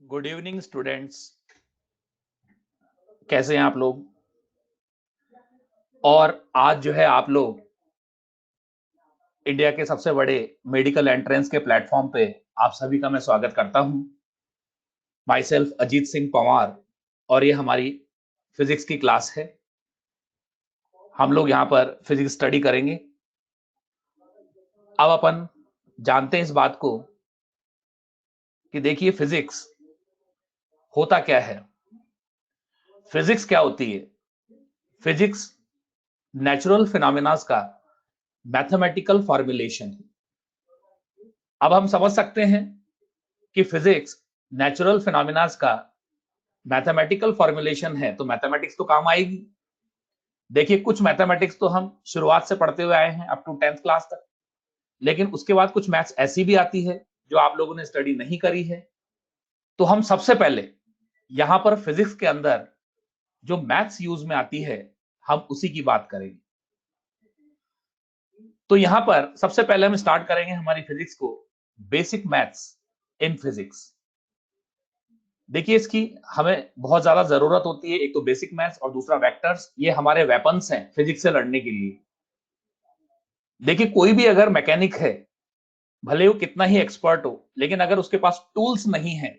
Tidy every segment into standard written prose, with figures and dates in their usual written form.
Good evening students, कैसे हैं आप लोग। और आज जो है आप लोग इंडिया के सबसे बड़े मेडिकल एंट्रेंस के प्लेटफॉर्म पे आप सभी का मैं स्वागत करता हूं। माई सेल्फ अजीत सिंह पंवार और ये हमारी फिजिक्स की क्लास है। हम लोग यहाँ पर फिजिक्स स्टडी करेंगे। अब अपन जानते हैं इस बात को कि देखिए फिजिक्स होता क्या है। फिजिक्स क्या होती है? फिजिक्स नेचुरल फिनोमेनास का मैथमेटिकल फॉर्मुलेशन है। अब हम समझ सकते हैं कि फिजिक्स नेचुरल फिनोमेनास का मैथमेटिकल फॉर्मुलेशन है तो मैथमेटिक्स तो काम आएगी। देखिए कुछ मैथमेटिक्स तो हम शुरुआत से पढ़ते हुए आए हैं अप टू 10th क्लास तक, लेकिन उसके बाद कुछ मैथ्स ऐसी भी आती है जो आप लोगों ने स्टडी नहीं करी है। तो हम सबसे पहले यहां पर फिजिक्स के अंदर जो मैथ्स यूज में आती है हम उसी की बात करेंगे। तो यहां पर सबसे पहले हम स्टार्ट करेंगे हमारी फिजिक्स को बेसिक मैथ्स इन फिजिक्स। देखिए इसकी हमें बहुत ज्यादा जरूरत होती है। एक तो बेसिक मैथ्स और दूसरा वेक्टर्स, ये हमारे वेपन्स हैं फिजिक्स से लड़ने के लिए। देखिए कोई भी अगर मैकेनिक है, भले वो कितना ही एक्सपर्ट हो, लेकिन अगर उसके पास टूल्स नहीं है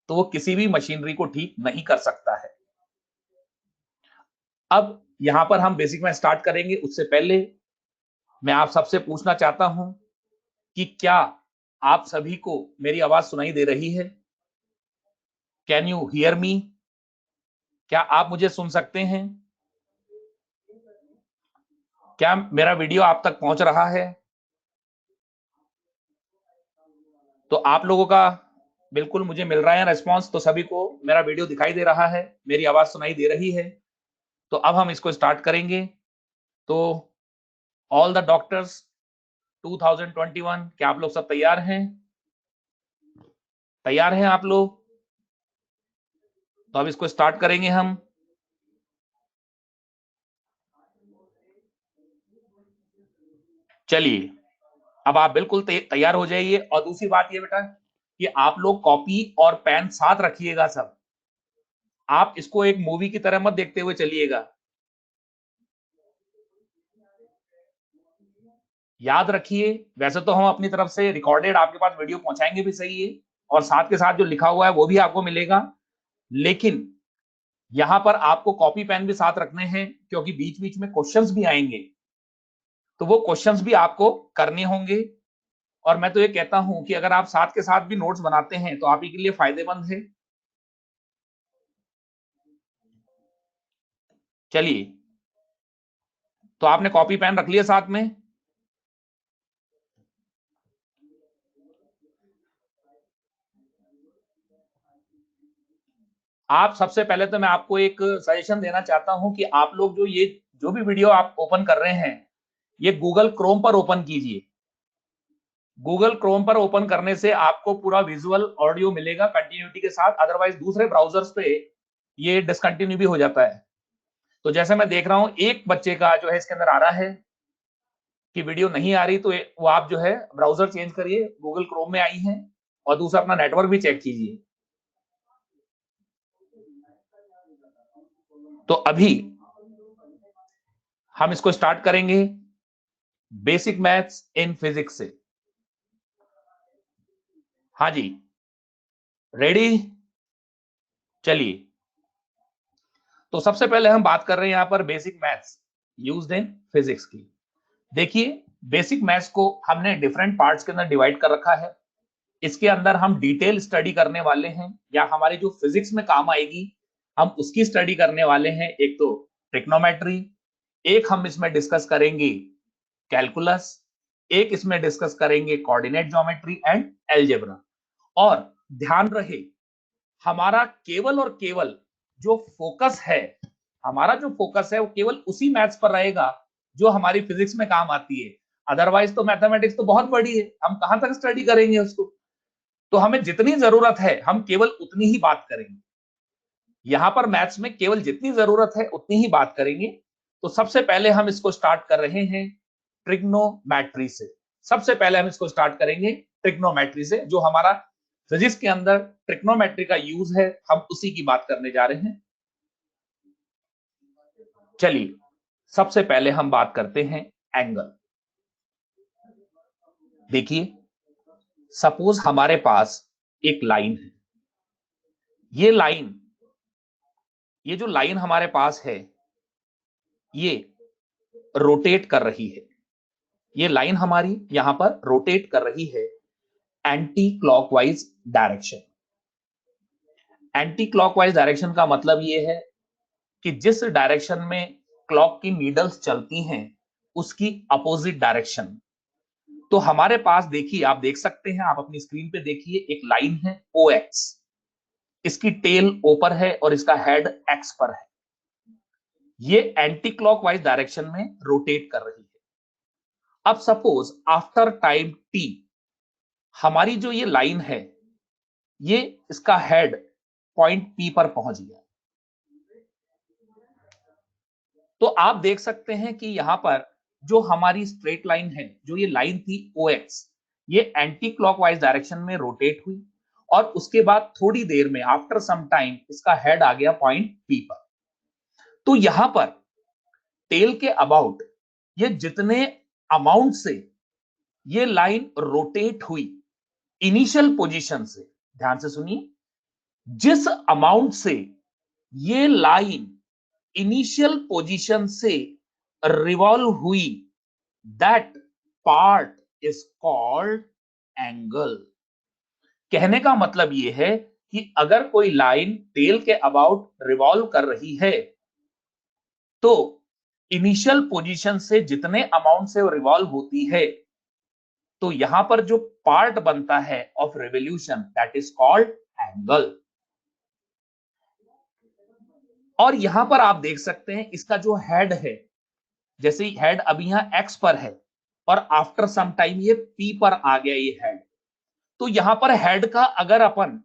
तो वो किसी भी मशीनरी को ठीक नहीं कर सकता है। अब यहां पर हम बेसिक मैथ स्टार्ट करेंगे। उससे पहले मैं आप सबसे पूछना चाहता हूं कि क्या आप सभी को मेरी आवाज सुनाई दे रही है? Can you hear me? क्या आप मुझे सुन सकते हैं? क्या मेरा वीडियो आप तक पहुंच रहा है? तो आप लोगों का बिल्कुल मुझे मिल रहा है रेस्पॉन्स, तो सभी को मेरा वीडियो दिखाई दे रहा है, मेरी आवाज सुनाई दे रही है। तो अब हम इसको स्टार्ट करेंगे। तो ऑल द डॉक्टर्स 2021, क्या आप लोग सब तैयार हैं? तैयार हैं आप लोग? तो अब इसको स्टार्ट करेंगे हम। चलिए अब आप बिल्कुल तैयार हो जाइए। और दूसरी बात ये बेटा कि आप लोग कॉपी और पेन साथ रखिएगा सब। आप इसको एक मूवी की तरह मत देखते हुए चलिएगा। याद रखिए, वैसे तो हम अपनी तरफ से रिकॉर्डेड आपके पास वीडियो पहुंचाएंगे भी सही है, और साथ के साथ जो लिखा हुआ है वो भी आपको मिलेगा, लेकिन यहां पर आपको कॉपी पेन भी साथ रखने हैं क्योंकि बीच बीच में क्वेश्चंस भी आएंगे, तो वो क्वेश्चंस भी आपको करने होंगे। और मैं तो ये कहता हूं कि अगर आप साथ के साथ भी नोट्स बनाते हैं तो आप ही के लिए फायदेमंद है। चलिए, तो आपने कॉपी पेन रख लिया साथ में? आप सबसे पहले तो मैं आपको एक सजेशन देना चाहता हूं कि आप लोग जो भी वीडियो आप ओपन कर रहे हैं, ये गूगल क्रोम पर ओपन कीजिए। गूगल क्रोम पर ओपन करने से आपको पूरा विजुअल ऑडियो मिलेगा कंटिन्यूटी के साथ, अदरवाइज दूसरे ब्राउजर्स पे ये डिसकंटिन्यू भी हो जाता है। तो जैसे मैं देख रहा हूं एक बच्चे का जो है इसके अंदर आ रहा है कि वीडियो नहीं आ रही, तो वो आप जो है ब्राउजर चेंज करिए, गूगल क्रोम में आई है, और दूसरा अपना नेटवर्क भी चेक कीजिए। तो अभी हम इसको स्टार्ट करेंगे बेसिक मैथ्स इन फिजिक्स से। हाँ जी, रेडी? चलिए, तो सबसे पहले हम बात कर रहे हैं यहां पर basic maths used in physics की। देखिए बेसिक मैथ्स को हमने डिफरेंट पार्ट्स के अंदर डिवाइड कर रखा है। इसके अंदर हम डिटेल स्टडी करने वाले हैं, या हमारे जो फिजिक्स में काम आएगी हम उसकी स्टडी करने वाले हैं। एक तो ट्रिग्नोमेट्री, एक हम इसमें डिस्कस करेंगे कैलकुलस, एक इसमें डिस्कस करेंगे कोऑर्डिनेट ज्योमेट्री एंड अलजेब्रा। और ध्यान रहे, हमारा केवल और केवल जो फोकस है, हमारा जो फोकस है वो केवल उसी मैथ्स पर रहेगा जो हमारी फिजिक्स में काम आती है। अदरवाइज तो मैथमेटिक्स तो बहुत बड़ी है, हम कहां तक स्टडी करेंगे उसको। तो हमें जितनी जरूरत है हम केवल उतनी ही बात करेंगे। यहां पर मैथ्स में केवल जितनी जरूरत है उतनी ही बात करेंगे। तो सबसे पहले हम इसको स्टार्ट कर रहे हैं ट्रिग्नोमेट्री से। सबसे पहले हम इसको स्टार्ट करेंगे ट्रिग्नोमेट्री से, जो हमारा फिजिक्स के अंदर ट्रिग्नोमेट्री का यूज है, हम उसी की बात करने जा रहे हैं। चलिए सबसे पहले हम बात करते हैं एंगल। देखिए सपोज हमारे पास एक लाइन है, ये जो लाइन हमारे पास है ये रोटेट कर रही है, ये लाइन हमारी यहां पर रोटेट कर रही है anti clockwise direction. Anti clockwise direction का मतलब ये है कि जिस डायरेक्शन में क्लॉक की नीडल्स चलती हैं उसकी अपोजिट डायरेक्शन। तो हमारे पास देखिए, आप देख सकते हैं, आप अपनी स्क्रीन पे देखिए, एक लाइन है OX, इसकी टेल O पर है और इसका हेड X पर है। ये एंटी क्लॉकवाइज डायरेक्शन में रोटेट कर रही है। अब सपोज आफ्टर टाइम T हमारी जो ये लाइन है, ये इसका हेड पॉइंट P पर पहुंच गया। तो आप देख सकते हैं कि यहां पर जो हमारी स्ट्रेट लाइन है, जो ये लाइन थी OX, ये एंटी क्लॉकवाइज डायरेक्शन में रोटेट हुई और उसके बाद थोड़ी देर में आफ्टर सम टाइम इसका हेड आ गया पॉइंट P पर। तो यहां पर टेल के अबाउट ये जितने अमाउंट से ये लाइन रोटेट हुई इनिशियल पोजीशन से, ध्यान से सुनिए, जिस अमाउंट से ये लाइन इनिशियल पोजीशन से रिवॉल्व हुई, that part is called angle. कहने का मतलब ये है कि अगर कोई लाइन टेल के अबाउट रिवॉल्व कर रही है तो इनिशियल पोजीशन से जितने अमाउंट से वो रिवॉल्व होती है, तो यहां पर जो पार्ट बनता है of revolution, that is called angle. और यहां पर आप देख सकते हैं इसका जो हेड है, जैसे हेड अभी यहां एक्स पर है और आफ्टर सम टाइम ये पी पर आ गया ये हेड, तो यहां पर हेड का अगर अपन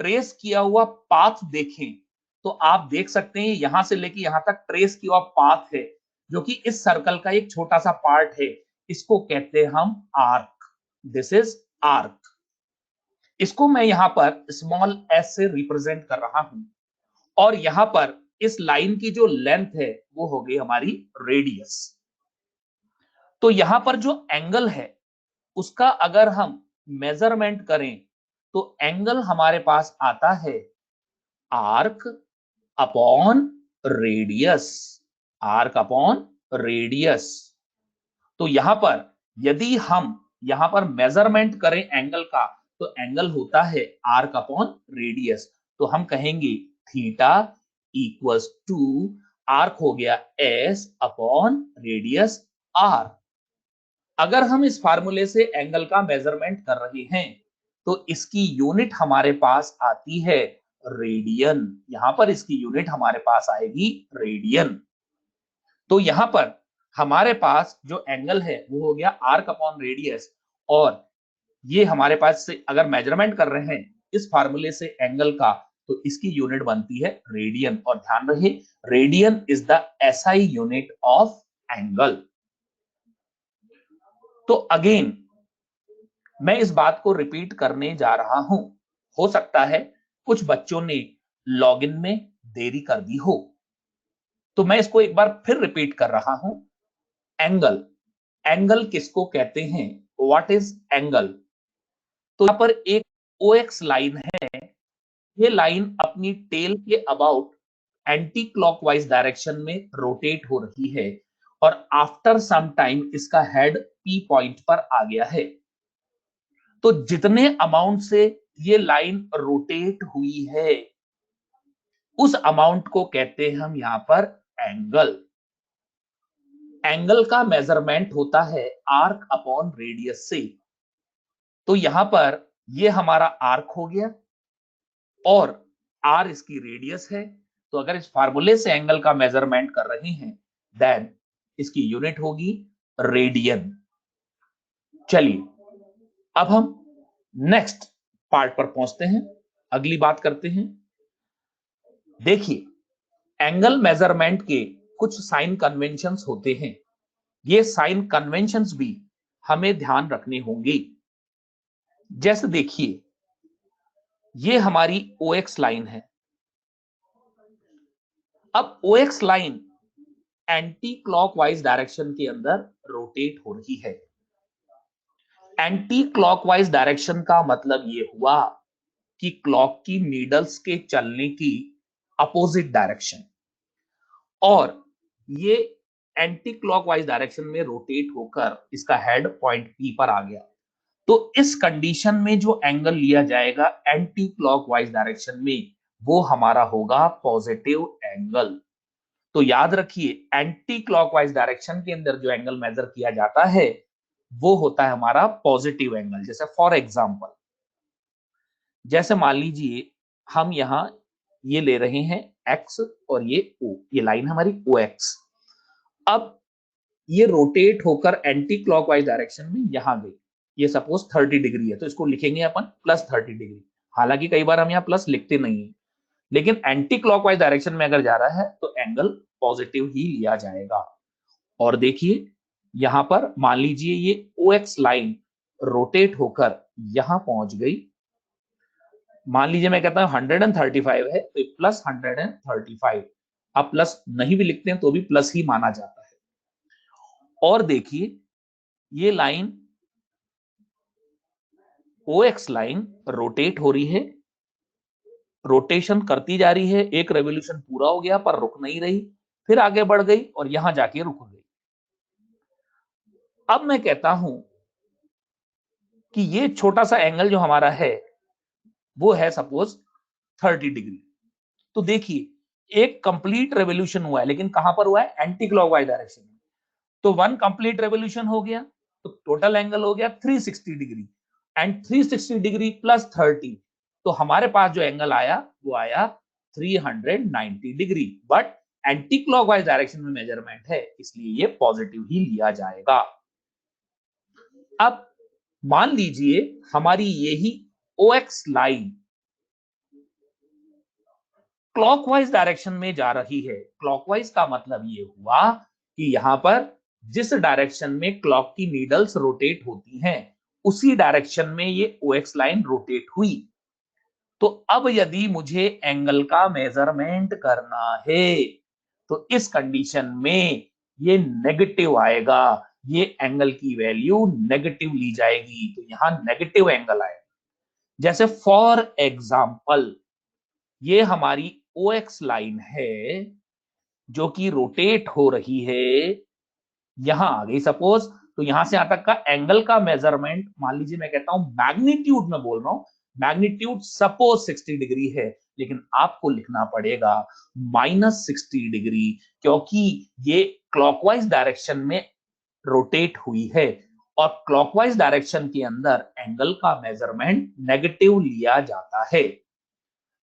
ट्रेस किया हुआ पाथ देखें तो आप देख सकते हैं यहां से लेके यहां तक ट्रेस किया हुआ पाथ है, जो कि इस सर्कल का एक छोटा सा पार्ट है, इसको कहते हैं हम आर्क। This is arc. इसको मैं यहां पर स्मॉल एस से रिप्रेजेंट कर रहा हूं और यहां पर इस लाइन की जो लेंथ है वो हो गई हमारी रेडियस। तो यहां पर जो एंगल है उसका अगर हम मेजरमेंट करें तो एंगल हमारे पास आता है arc upon radius, arc upon radius. तो यहां पर यदि हम यहां पर मेजरमेंट करें एंगल का तो एंगल होता है आर्क अपॉन रेडियस। तो हम कहेंगे थीटा इक्वल्स टू आर्क हो गया एस अपॉन रेडियस आर। अगर हम इस फार्मूले से एंगल का मेजरमेंट कर रहे हैं तो इसकी यूनिट हमारे पास आती है रेडियन। यहां पर इसकी यूनिट हमारे पास आएगी रेडियन। तो यहां पर हमारे पास जो एंगल है वो हो गया आर्क अपॉन रेडियस, और ये हमारे पास से अगर मेजरमेंट कर रहे हैं इस फार्मूले से एंगल का तो इसकी यूनिट बनती है रेडियन। और ध्यान रहे radian is the SI unit of angle. तो अगेन मैं इस बात को रिपीट करने जा रहा हूं, हो सकता है कुछ बच्चों ने लॉगिन में देरी कर दी हो, तो मैं इसको एक बार फिर रिपीट कर रहा हूं। एंगल, एंगल किसको कहते हैं, व्हाट इज एंगल। तो यहां पर एक OX लाइन है, ये लाइन अपनी टेल के अबाउट एंटी क्लॉकवाइज डायरेक्शन में रोटेट हो रही है और आफ्टर सम टाइम इसका हेड P पॉइंट पर आ गया है। तो जितने अमाउंट से ये लाइन रोटेट हुई है उस अमाउंट को कहते हैं हम यहां पर एंगल। एंगल का मेजरमेंट होता है आर्क अपॉन रेडियस से। तो यहां पर ये हमारा आर्क हो गया और आर इसकी रेडियस है। तो अगर इस फार्मूले से एंगल का मेजरमेंट कर रहे हैं देन इसकी यूनिट होगी रेडियन। चलिए अब हम नेक्स्ट पार्ट पर पहुंचते हैं, अगली बात करते हैं। देखिए एंगल मेजरमेंट के कुछ साइन कन्वेंशंस होते हैं। ये साइन कन्वेंशंस भी हमें ध्यान रखने होंगे। जैसे देखिए, ये हमारी OX लाइन है। अब OX line anti clockwise direction के अंदर रोटेट हो रही है। एंटी क्लॉकवाइज डायरेक्शन का मतलब ये हुआ कि क्लॉक की नीडल्स के चलने की अपोजिट डायरेक्शन, और ये एंटी क्लॉकवाइज डायरेक्शन में रोटेट होकर इसका हेड पॉइंट P पर आ गया। तो इस कंडीशन में जो एंगल लिया जाएगा एंटी क्लॉकवाइज डायरेक्शन में, वो हमारा होगा पॉजिटिव एंगल। तो याद रखिए, एंटी क्लॉकवाइज डायरेक्शन के अंदर जो एंगल मेजर किया जाता है वो होता है हमारा पॉजिटिव एंगल। जैसे फॉर एग्जांपल, जैसे मान लीजिए हम यहां ये ले रहे हैं x और ये O, ये लाइन हमारी OX। अब ये रोटेट होकर एंटी क्लॉकवाइज डायरेक्शन में यहां गई। ये सपोज 30 डिग्री है तो इसको लिखेंगे अपन +30 डिग्री। हालांकि कई बार हम यहाँ प्लस लिखते नहीं है, लेकिन एंटी क्लॉकवाइज डायरेक्शन में अगर जा रहा है तो एंगल पॉजिटिव ही लिया जाएगा। और देखिए, यहां पर मान लीजिए ये OX लाइन रोटेट होकर यहां पहुंच गई। मान लीजिए मैं कहता हूं 135 है तो +135। अब प्लस नहीं भी लिखते हैं तो भी प्लस ही माना जाता है। और देखिए, ये लाइन OX लाइन रोटेट हो रही है, रोटेशन करती जा रही है। एक रेवोल्यूशन पूरा हो गया पर रुक नहीं रही, फिर आगे बढ़ गई और यहां जाके रुक गई। अब मैं कहता हूं कि ये छोटा सा एंगल जो हमारा है वो है सपोज 30 डिग्री। तो देखिए, एक कंप्लीट रेवोल्यूशन हुआ है, लेकिन कहां पर हुआ है? एंटी क्लॉकवाइज डायरेक्शन में। तो 1 कंप्लीट रेवोल्यूशन हो गया तो टोटल एंगल हो गया 360 डिग्री, एंड 360 डिग्री +30, तो हमारे पास जो एंगल आया वो आया 390 degree. But anti clockwise direction में मेजरमेंट है, इसलिए ये पॉजिटिव ही लिया जाएगा। अब मान लीजिए हमारी यही OX लाइन क्लॉकवाइज डायरेक्शन में जा रही है। क्लॉकवाइज का मतलब ये हुआ कि यहां पर जिस डायरेक्शन में क्लॉक की नीडल्स रोटेट होती हैं उसी डायरेक्शन में ये OX लाइन रोटेट हुई। तो अब यदि मुझे एंगल का मेजरमेंट करना है तो इस कंडीशन में ये नेगेटिव आएगा। ये एंगल की वैल्यू नेगेटिव ली जाएगी, तो यहां नेगेटिव एंगल आएगा। जैसे फॉर एग्जांपल, ये हमारी OX लाइन है जो कि रोटेट हो रही है, यहां आ गई सपोज। तो यहां से यहां तक का एंगल का मेजरमेंट, मान लीजिए मैं कहता हूं मैग्नीट्यूड में बोल रहा हूं, मैग्नीट्यूड सपोज 60 डिग्री है, लेकिन आपको लिखना पड़ेगा -60 डिग्री, क्योंकि ये क्लॉकवाइज डायरेक्शन में रोटेट हुई है और क्लॉकवाइज डायरेक्शन के अंदर एंगल का मेजरमेंट नेगेटिव लिया जाता है।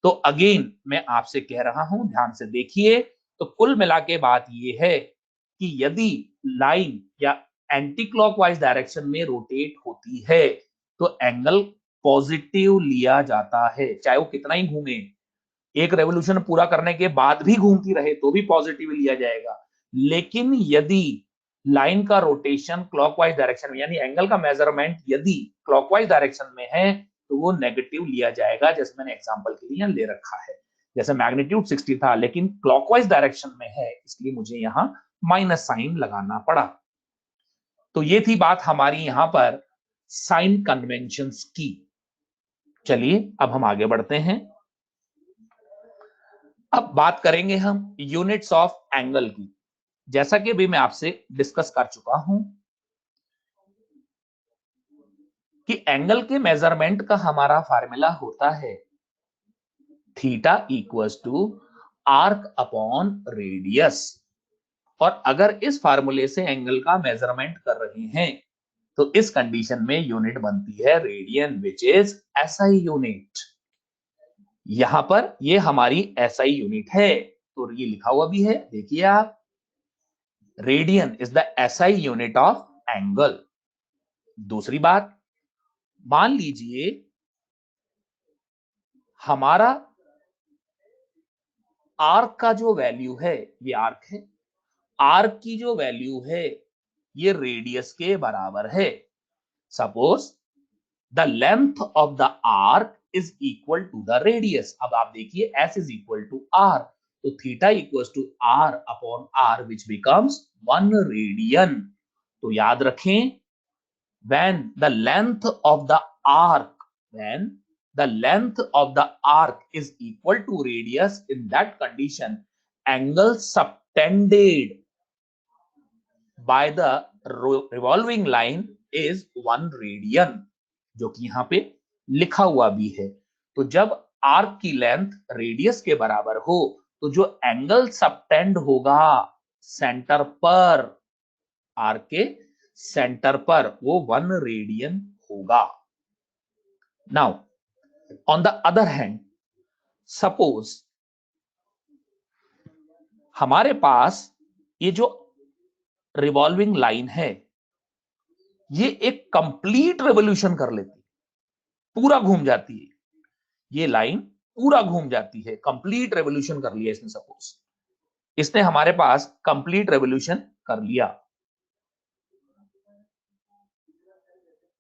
तो अगेन मैं आपसे कह रहा हूं, ध्यान से देखिए। तो कुल मिला के बात यह है कि यदि लाइन या एंटी क्लॉकवाइज डायरेक्शन में रोटेट होती है तो एंगल पॉजिटिव लिया जाता है, चाहे वो कितना ही घूमे। एक रेवोल्यूशन पूरा करने के बाद भी घूमती रहे तो भी पॉजिटिव लिया जाएगा। लेकिन यदि लाइन का रोटेशन क्लॉकवाइज डायरेक्शन में, यानी एंगल का मेजरमेंट यदि क्लॉकवाइज डायरेक्शन में है तो वो नेगेटिव लिया जाएगा। जैसे मैंने एग्जांपल के लिए ले रखा है, जैसे मैग्नीट्यूड 60 था लेकिन क्लॉकवाइज डायरेक्शन में है, इसलिए मुझे यहां माइनस साइन लगाना पड़ा। तो ये थी बात हमारी यहां पर साइन कन्वेंशंस की। चलिए अब हम आगे बढ़ते हैं। अब बात करेंगे हम यूनिट्स ऑफ एंगल की। जैसा कि अभी मैं आपसे डिस्कस कर चुका हूं कि एंगल के मेजरमेंट का हमारा फार्मूला होता है theta equals to arc upon radius. और अगर इस फार्मूले से एंगल का मेजरमेंट कर रहे हैं तो इस कंडीशन में यूनिट बनती है radian, which is SI unit. यहां पर ये हमारी एसआई यूनिट है, तो ये लिखा हुआ भी है, देखिए आप, radian is the SI unit of angle. दूसरी बात, मान लीजिए हमारा आर्क का जो वैल्यू है, ये आर्क है, आर्क की जो वैल्यू है ये रेडियस के बराबर है। Suppose the length of the arc is equal to the radius. अब आप देखिए s is equal to r, तो theta equals to r upon r which becomes 1 radian. तो याद रखें, when the length of the arc is equal to radius, in that condition angle subtended by the revolving line is 1 radian, जो कि यहां पे लिखा हुआ भी है। तो जब आर्क की लेंथ रेडियस के बराबर हो तो जो एंगल सबटेंड होगा सेंटर पर, आर्क के सेंटर पर, वो 1 रेडियन होगा। Now on the other hand, suppose हमारे पास ये जो रिवॉल्विंग लाइन है ये एक कंप्लीट रेवोल्यूशन कर लेती है, पूरा घूम जाती है, ये लाइन पूरा घूम जाती है, कंप्लीट रेवोल्यूशन कर लिया इसने। सपोज इसने हमारे पास कंप्लीट रेवोल्यूशन कर लिया,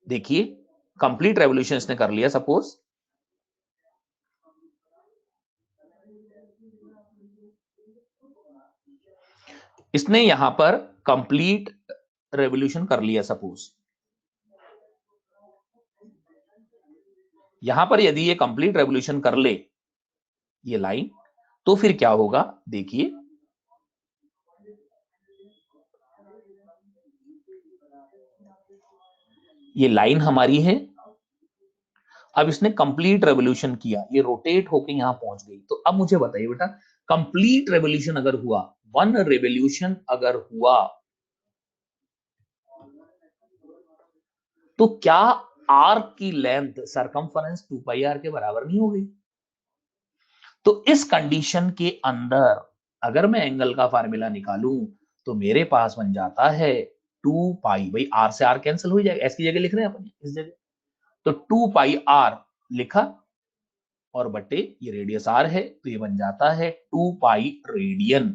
देखिए कंप्लीट रेवोल्यूशन इसने कर लिया। सपोज इसने यहां पर कंप्लीट रेवोल्यूशन कर लिया। सपोज यहां पर यदि ये कंप्लीट रेवोल्यूशन कर ले ये लाइन, तो फिर क्या होगा देखिए, ये लाइन हमारी है, अब इसने कंप्लीट रेवोल्यूशन किया, ये रोटेट होके यहां पहुंच गई। तो अब मुझे बताइए बेटा, कंप्लीट रेवोल्यूशन अगर हुआ, 1 रेवोल्यूशन अगर हुआ, तो क्या आर्क की लेंथ सरकमफरेंस 2 पाई आर के बराबर नहीं होगी? तो इस कंडीशन के अंदर अगर मैं एंगल का फार्मूला निकालूं तो मेरे पास बन जाता है 2 पाई, भाई आर से आर कैंसिल हो जाएगा, एस की जगह लिख रहे हैं अपन इस जगह, तो 2 पाई आर लिखा और बटे ये रेडियस आर है, तो ये बन जाता है 2 पाई रेडियन।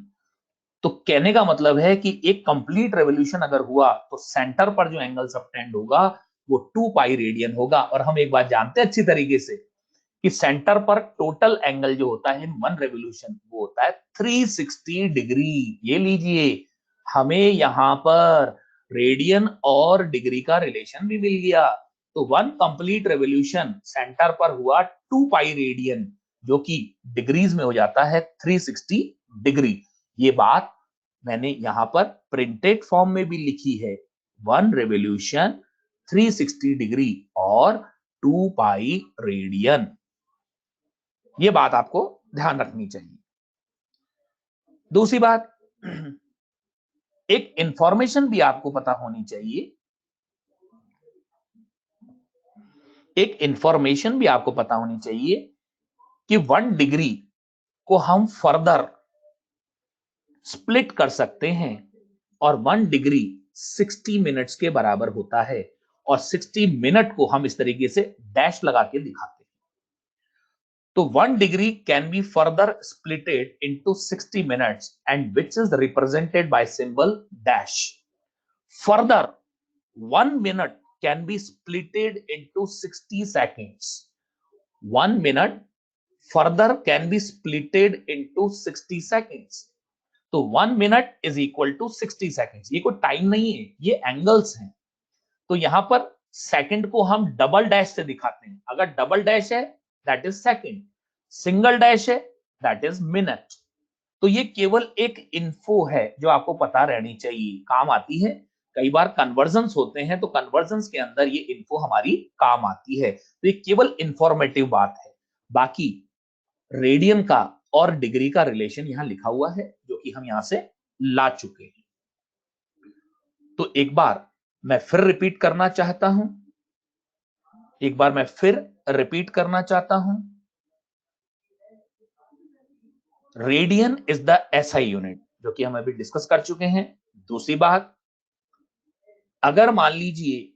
तो कहने का मतलब है कि एक कंप्लीट रेवोल्यूशन अगर हुआ तो सेंटर पर जो एंगल सबटेंड होगा वो 2 पाई रेडियन होगा। और हम एक बात जानते हैं अच्छी तरीके से कि सेंटर पर टोटल एंगल जो होता है 1 रेवोल्यूशन वो होता है 360 डिग्री। ये लीजिए, हमें यहां पर रेडियन और डिग्री का रिलेशन भी मिल गया। तो 1 कंप्लीट रेवोल्यूशन सेंटर पर हुआ 2 पाई रेडियन, जो कि डिग्रीज में हो जाता है 360 डिग्री। ये बात मैंने यहां पर प्रिंटेड फॉर्म में भी लिखी है, 1 रेवोल्यूशन 360 डिग्री और 2 पाई रेडियन। ये बात आपको ध्यान रखनी चाहिए। दूसरी बात, एक इंफॉर्मेशन भी आपको पता होनी चाहिए, एक इंफॉर्मेशन भी आपको पता होनी चाहिए कि 1 डिग्री को हम फर्दर स्प्लिट कर सकते हैं और 1 डिग्री 60 मिनट्स के बराबर होता है, और 60 मिनट को हम इस तरीके से डैश लगा के दिखाते हैं। तो 1 degree can be further splitted into 60 minutes and which is represented by symbol dash. Further, 1 minute can be splitted into 60 seconds. 1 minute further can be splitted into 60 seconds. तो 1 minute is equal to 60 seconds. ये कोई time नहीं है, ये angles हैं। तो यहां पर सेकंड को हम डबल डैश से दिखाते हैं। अगर डबल डैश है that is second, single dash है दैट इज मिनट। तो ये केवल एक इन्फो है जो आपको पता रहनी चाहिए, काम आती है। कई बार कन्वर्जन्स होते हैं तो कन्वर्जन्स के अंदर ये इन्फो हमारी काम आती है। तो ये केवल इंफॉर्मेटिव बात है। बाकी रेडियन का और डिग्री का रिलेशन यहां लिखा हुआ है जो कि हम यहां से ला चुके हैं। तो एक बार मैं फिर रिपीट करना चाहता हूं, एक बार मैं फिर रिपीट करना चाहता हूं, radian is the SI unit, जो कि हम अभी डिस्कस कर चुके हैं। दूसरी बात, अगर मान लीजिए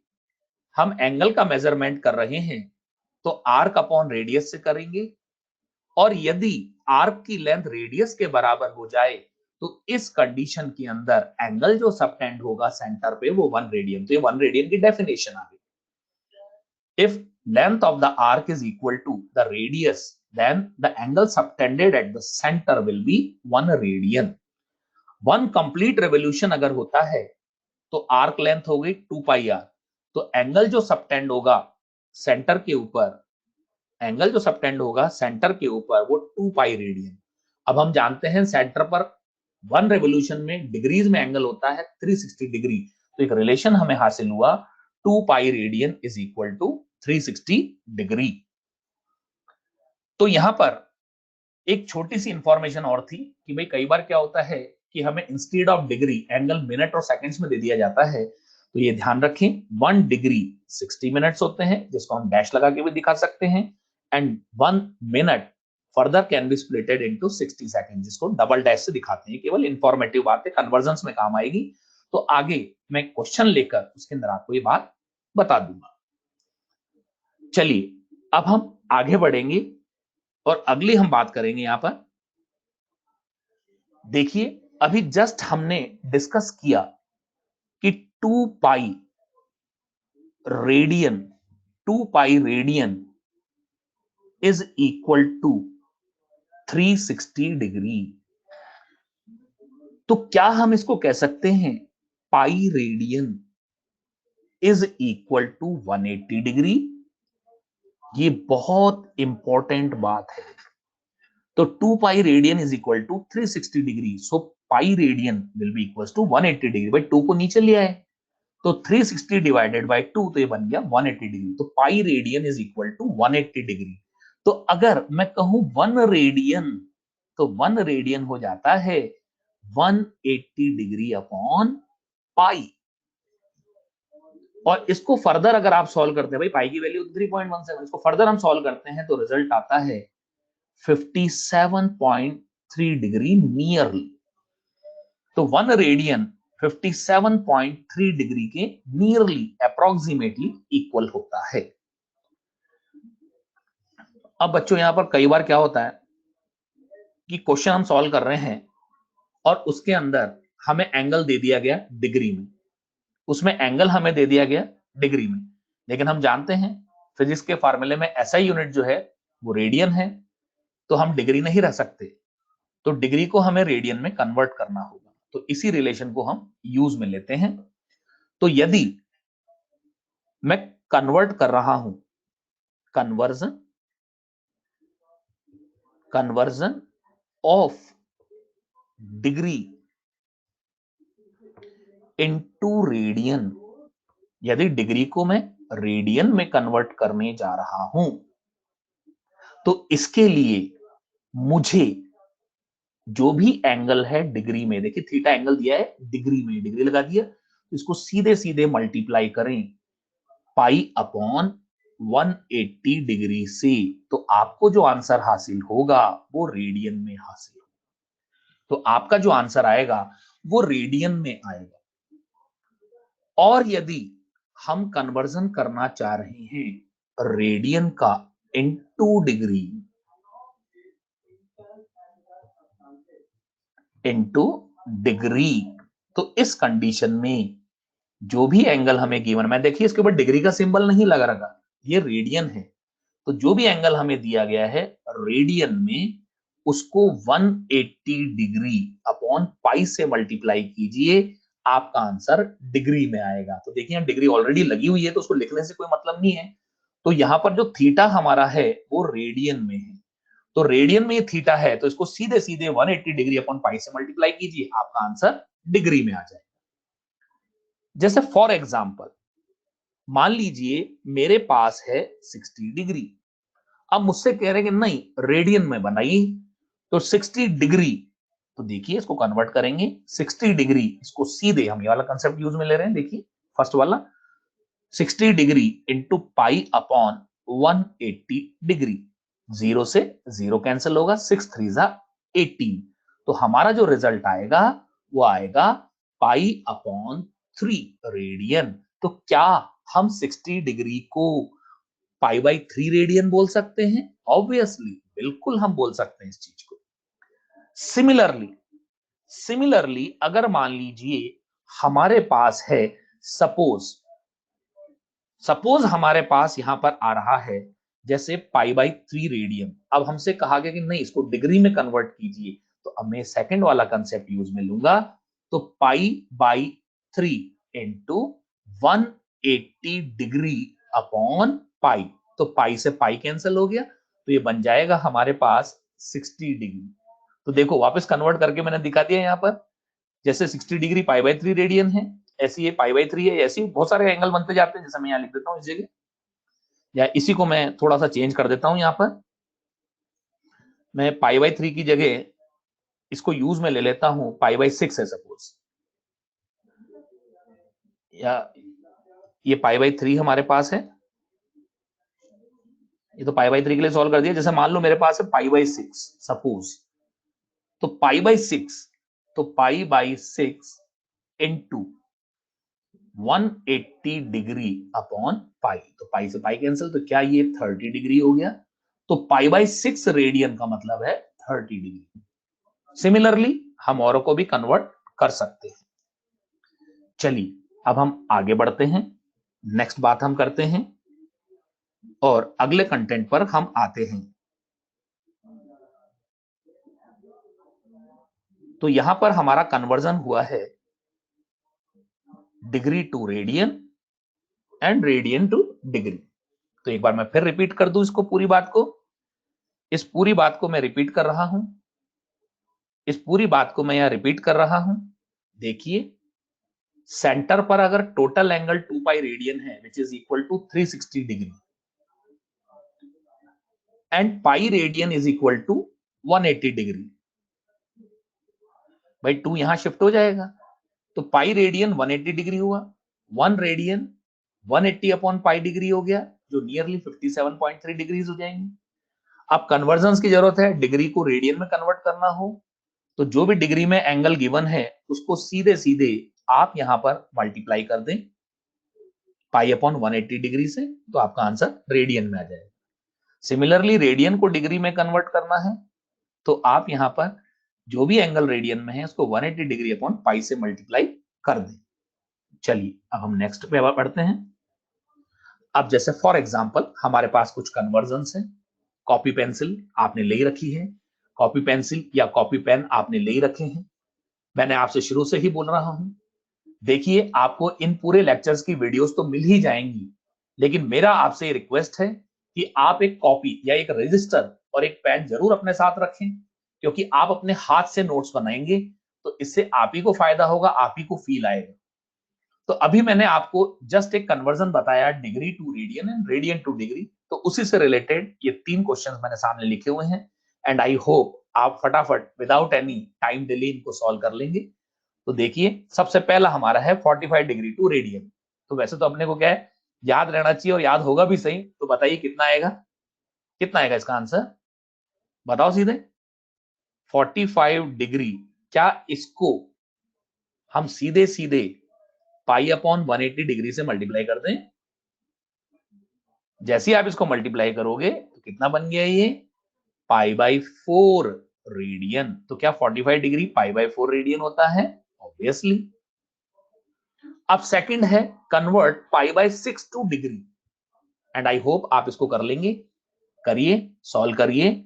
हम एंगल का मेजरमेंट कर रहे हैं तो आर्क अपॉन रेडियस से करेंगे, और यदि आर्क की लेंथ रेडियस के बराबर हो जाए तो इस कंडीशन के अंदर एंगल जो सबटेंड होगा सेंटर पे वो 1 रेडियन, तो ये 1 रेडियन की डेफिनेशन आ गई। If length of the arc is equal to the radius, then the angle subtended at the center will be 1 radian. 1 complete revolution अगर होता है तो आर्क लेंथ हो गई 2 पाई आर, तो एंगल जो सबटेंड होगा सेंटर के ऊपर, एंगल जो सबटेंड होगा सेंटर के ऊपर वो 2 पाई रेडियन। अब हम जानते हैं सेंटर पर 1 रेवोल्यूशन में डिग्रीज में एंगल होता है 360 डिग्री, तो एक रिलेशन हमें हासिल हुआ 2 pi radian is equal to 360 degree. तो यहां पर एक छोटी सी इंफॉर्मेशन और थी कि भाई कई बार क्या होता है कि हमें instead of degree angle minute और सेकंड्स में दे दिया जाता है, तो ये ध्यान रखें 1 डिग्री 60 मिनट्स होते हैं, जिसको हम डैश लगा के भी दिखा सकते हैं, and 1 minute further can be splitted into 60 second, जिसको डबल डैश से दिखाते हैं। केवल इंफॉर्मेटिव बात है, कन्वर्जन्स में काम आएगी, तो आगे मैं क्वेश्चन लेकर उसके अंदर आपको ये बात बता दूंगा। चलिए अब हम आगे बढ़ेंगे और अगली हम बात करेंगे यहां पर। देखिए अभी जस्ट हमने डिस्कस किया कि 2 pi radian, 2 pi radian is equal to 360 degree. तो क्या हम इसको कह सकते हैं pi radian is equal to 180 degree? ये बहुत इंपॉर्टेंट बात है। तो 2 pi radian is equal to 360 degree, so pi radian will be equal to 180 degree. भाई 2 को नीचे लिया है तो 360 डिवाइडेड बाय 2, तो ये बन गया 180 डिग्री। तो pi radian is equal to 180 degree. तो अगर मैं कहूं 1 रेडियन, तो 1 रेडियन हो जाता है 180 डिग्री अपॉन पाई। और इसको फर्दर अगर आप सॉल्व करते हैं, भाई पाई की वैल्यू 3.17, इसको फर्दर हम सॉल्व करते हैं तो रिजल्ट आता है 57.3 डिग्री नियरली। तो 1 रेडियन 57.3 डिग्री के नियरली अप्रोक्सीमेटली इक्वल होता है। अब बच्चों यहां पर कई बार क्या होता है कि क्वेश्चन हम सॉल्व कर रहे हैं और उसके अंदर हमें एंगल दे दिया गया डिग्री में, उसमें एंगल हमें दे दिया गया डिग्री में, लेकिन हम जानते हैं फिजिक्स के फार्मूले में ऐसा यूनिट जो है वो रेडियन है, तो हम डिग्री नहीं रख सकते, तो डिग्री को हमें रेडियन में कन्वर्ट करना होगा। तो इसी रिलेशन को हम यूज में लेते हैं। तो यदि मैं कन्वर्ट कर रहा हूं, conversion of degree into radian, यदि डिग्री को मैं रेडियन में कन्वर्ट करने जा रहा हूं, तो इसके लिए मुझे जो भी एंगल है डिग्री में, देखिए थीटा एंगल दिया है डिग्री में, डिग्री लगा दिया, तो इसको सीधे सीधे मल्टीप्लाई करें पाई अपॉन 180 डिग्री से, तो आपको जो आंसर हासिल होगा वो रेडियन में हासिल होगा। तो आपका जो आंसर आएगा वो रेडियन में आएगा। और यदि हम कन्वर्जन करना चाह रहे हैं रेडियन का इनटू डिग्री, इनटू डिग्री, तो इस कंडीशन में जो भी एंगल हमें गिवन, मैं देखिए इसके ऊपर डिग्री का सिंबल नहीं लगा रखा, ये रेडियन है, तो जो भी एंगल हमें दिया गया है रेडियन में, उसको 180 डिग्री अपॉन पाई से मल्टीप्लाई कीजिए, आपका आंसर डिग्री में आएगा। तो देखिए डिग्री ऑलरेडी लगी हुई है तो उसको लिखने से कोई मतलब नहीं है, तो यहां पर जो थीटा हमारा है वो रेडियन में है, तो रेडियन में ये थीटा है, तो इसको सीधे सीधे 180 डिग्री अपॉन पाई से मल्टीप्लाई कीजिए, आपका आंसर डिग्री में आ जाएगा। जैसे फॉर एग्जाम्पल मान लीजिए मेरे पास है 60 डिग्री, अब मुझसे कह रहे हैं कि नहीं रेडियन में बनाइए, तो 60 डिग्री, तो देखिए इसको कन्वर्ट करेंगे 60 डिग्री, इसको सीधे हम ये वाला कंसेप्ट यूज में ले रहे हैं, देखिए फर्स्ट वाला 60 degree into pi upon 180 degree, zero से जीरो कैंसिल होगा, 6 3 जा 18, तो हमारा जो रिजल्ट आएगा वो आएगा पाई अपॉन 3 रेडियन। तो क्या हम 60 डिग्री को पाई बाई 3 रेडियन बोल सकते हैं? ऑब्वियसली बिल्कुल हम बोल सकते हैं इस चीज को। सिमिलरली सिमिलरली अगर मान लीजिए हमारे पास है सपोज हमारे पास यहां पर आ रहा है जैसे π/3 रेडियन। अब हमसे कहा गया कि नहीं, इसको डिग्री में कन्वर्ट कीजिए, तो अब मैं सेकंड वाला कंसेप्ट यूज में लूंगा। तो π/3 इंटू 180 डिग्री अपॉन पाई, तो पाई से पाई कैंसिल हो गया, तो ये बन जाएगा हमारे पास 60 डिग्री। तो देखो वापस कन्वर्ट करके मैंने दिखा दिया यहाँ पर, जैसे 60 डिग्री π/3 रेडियन है, ऐसी ये π/3 है, ऐसी बहुत सारे एंगल बनते जाते हैं। जैसे मैं यहाँ लिख देता हूँ इस जगह, या इसी को मैं थोड़ा सा चेंज कर देता हूं। यहाँ पर मैं π/3 की जगह इसको यूज में ले लेता हूं, π/6 है सपोज, या ये π/3 हमारे पास है, ये तो π/3 के लिए सॉल्व कर दिया। जैसे मान लो मेरे पास है π/6 सपोज, तो π/6, तो π/6 इंटू 180 डिग्री अपॉन पाई, तो पाई से पाई कैंसिल, तो क्या ये 30 डिग्री हो गया। तो π/6 रेडियन का मतलब है 30 डिग्री। सिमिलरली हम औरों को भी कन्वर्ट कर सकते हैं। चलिए अब हम आगे बढ़ते हैं, नेक्स्ट बात हम करते हैं और अगले कंटेंट पर हम आते हैं। तो यहां पर हमारा कन्वर्जन हुआ है degree to radian and radian to degree. तो एक बार मैं फिर रिपीट कर दूं इसको, पूरी बात को, इस पूरी बात को मैं रिपीट कर रहा हूं, इस पूरी बात को मैं यहां रिपीट कर रहा हूं। देखिए सेंटर पर अगर टोटल एंगल 2 पाई रेडियन है which is equal to 360 degree and pi radian is equal to 180 degree, भाई 2 यहां शिफ्ट हो जाएगा, तो पाई रेडियन 180 डिग्री हुआ, 1 रेडियन 180 अपॉन पाई डिग्री हो गया, जो नियरली 57.3 डिग्रीज हो जाएंगी। अब कन्वर्जन की जरूरत है, डिग्री को रेडियन में कन्वर्ट करना हो तो जो भी डिग्री में एंगल गिवन है उसको सीधे सीधे आप यहां पर मल्टीप्लाई कर दें पाई अपॉन 180 डिग्री से, तो आपका आंसर रेडियन में आ जाएगा। सिमिलरली रेडियन को डिग्री में कन्वर्ट करना है तो आप यहां पर जो भी एंगल रेडियन में है उसको 180 डिग्री अपॉन पाई से मल्टीप्लाई कर दें। चलिए अब हम नेक्स्ट पे बढ़ते हैं। अब जैसे फॉर एग्जांपल हमारे पास कुछ कन्वर्जन्स हैं, कॉपी पेंसिल आपने ले रखी है, कॉपी पेंसिल या कॉपी पेन आपने ले रखे हैं। मैंने आपसे शुरू से ही बोल रहा हूं, देखिए आपको इन पूरे लेक्चर्स की वीडियोस तो मिल ही जाएंगी, लेकिन मेरा आपसे रिक्वेस्ट है कि आप एक कॉपी या एक रजिस्टर और एक पेन जरूर अपने साथ रखें, क्योंकि आप अपने हाथ से नोट्स बनाएंगे तो इससे आप ही को फायदा होगा, आप ही को फील आएगा। तो अभी मैंने आपको जस्ट एक कन्वर्जन बताया, degree to radian and radian to degree, तो उसी से रिलेटेड ये 3 क्वेश्चंस मैंने सामने लिखे हुए हैं एंड आई होप आप फटाफट विदाउट एनी टाइम डिले इनको सॉल्व कर लेंगे। तो देखिए सबसे पहला हमारा है 45 डिग्री टू रेडियन। तो वैसे तो अपने को क्या है, याद रहना चाहिए और याद होगा भी सही। तो बताइए कितना आएगा, कितना आएगा इसका आंसर, बताओ सीधे। 45 डिग्री, क्या इसको हम सीधे सीधे पाई अपॉन 180 डिग्री से मल्टीप्लाई कर दें? जैसे ही आप इसको मल्टीप्लाई करोगे तो कितना बन गया ये, π/4 रेडियन। तो क्या 45 डिग्री π/4 रेडियन होता है? ऑब्वियसली। अब सेकंड है convert π/6 to degree, and I hope आप इसको कर लेंगे। करिए, सॉल्व करिए।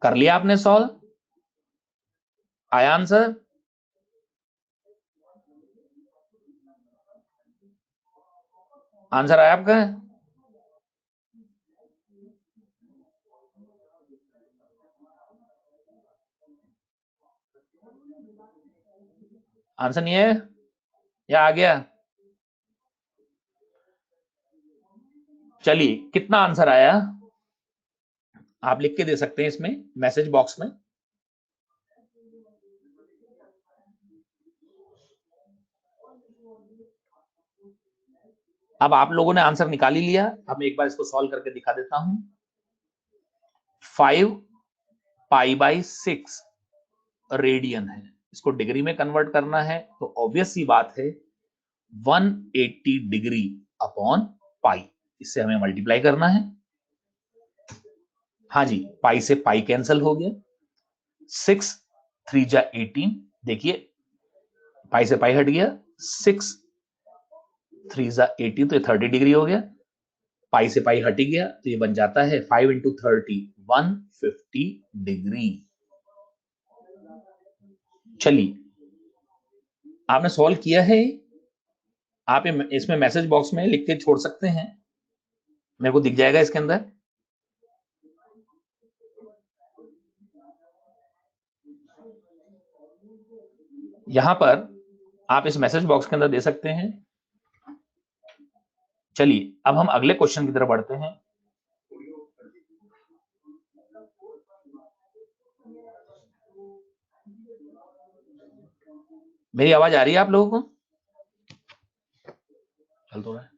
कर लिया आपने सॉल्व, आया आंसर? आंसर आया आपका? आंसर नहीं है या आ गया? चलिए कितना आंसर आया आप लिख के दे सकते हैं इसमें मैसेज बॉक्स में। अब आप लोगों ने आंसर निकाल ही लिया, अब मैं एक बार इसको सॉल्व करके दिखा देता हूं। 5 π/6 रेडियन है, इसको डिग्री में कन्वर्ट करना है तो ऑब्वियस सी बात है 180 डिग्री अपॉन पाई, इससे हमें मल्टीप्लाई करना है। हाँ जी, पाई से पाई कैंसिल हो गया, 6 3 जा 18, देखिए पाई से पाई हट गया, 6 3 जा 18, तो ये 30 डिग्री हो गया, पाई से पाई हट गया तो ये बन जाता है 5 इंटू 30 150 डिग्री। चलिए, आपने सॉल्व किया है, आप इसमें मैसेज बॉक्स में लिख के छोड़ सकते हैं, मेरे को दिख जाएगा इसके अंदर। यहां पर आप इस मैसेज बॉक्स के अंदर दे सकते हैं। चलिए, अब हम अगले क्वेश्चन की तरफ बढ़ते हैं। मेरी आवाज आ रही है आप लोगों को? चल तो रहा है,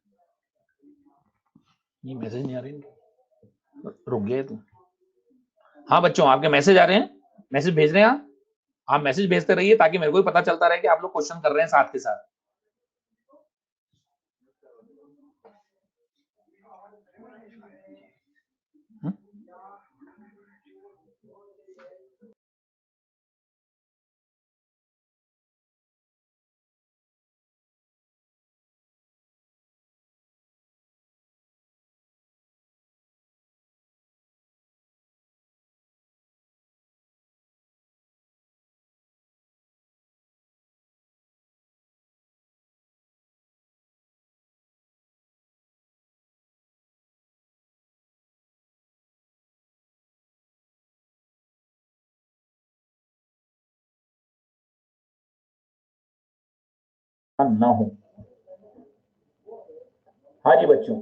ये मैसेज नहीं आ रही, रुक गए तुम। हाँ बच्चों, आपके मैसेज आ रहे हैं, मैसेज भेज रहे हैं आप मैसेज भेजते रहिए ताकि मेरे को भी पता चलता रहे कि आप लोग क्वेश्चन कर रहे हैं साथ के साथ। ना हो। हाँ जी बच्चों,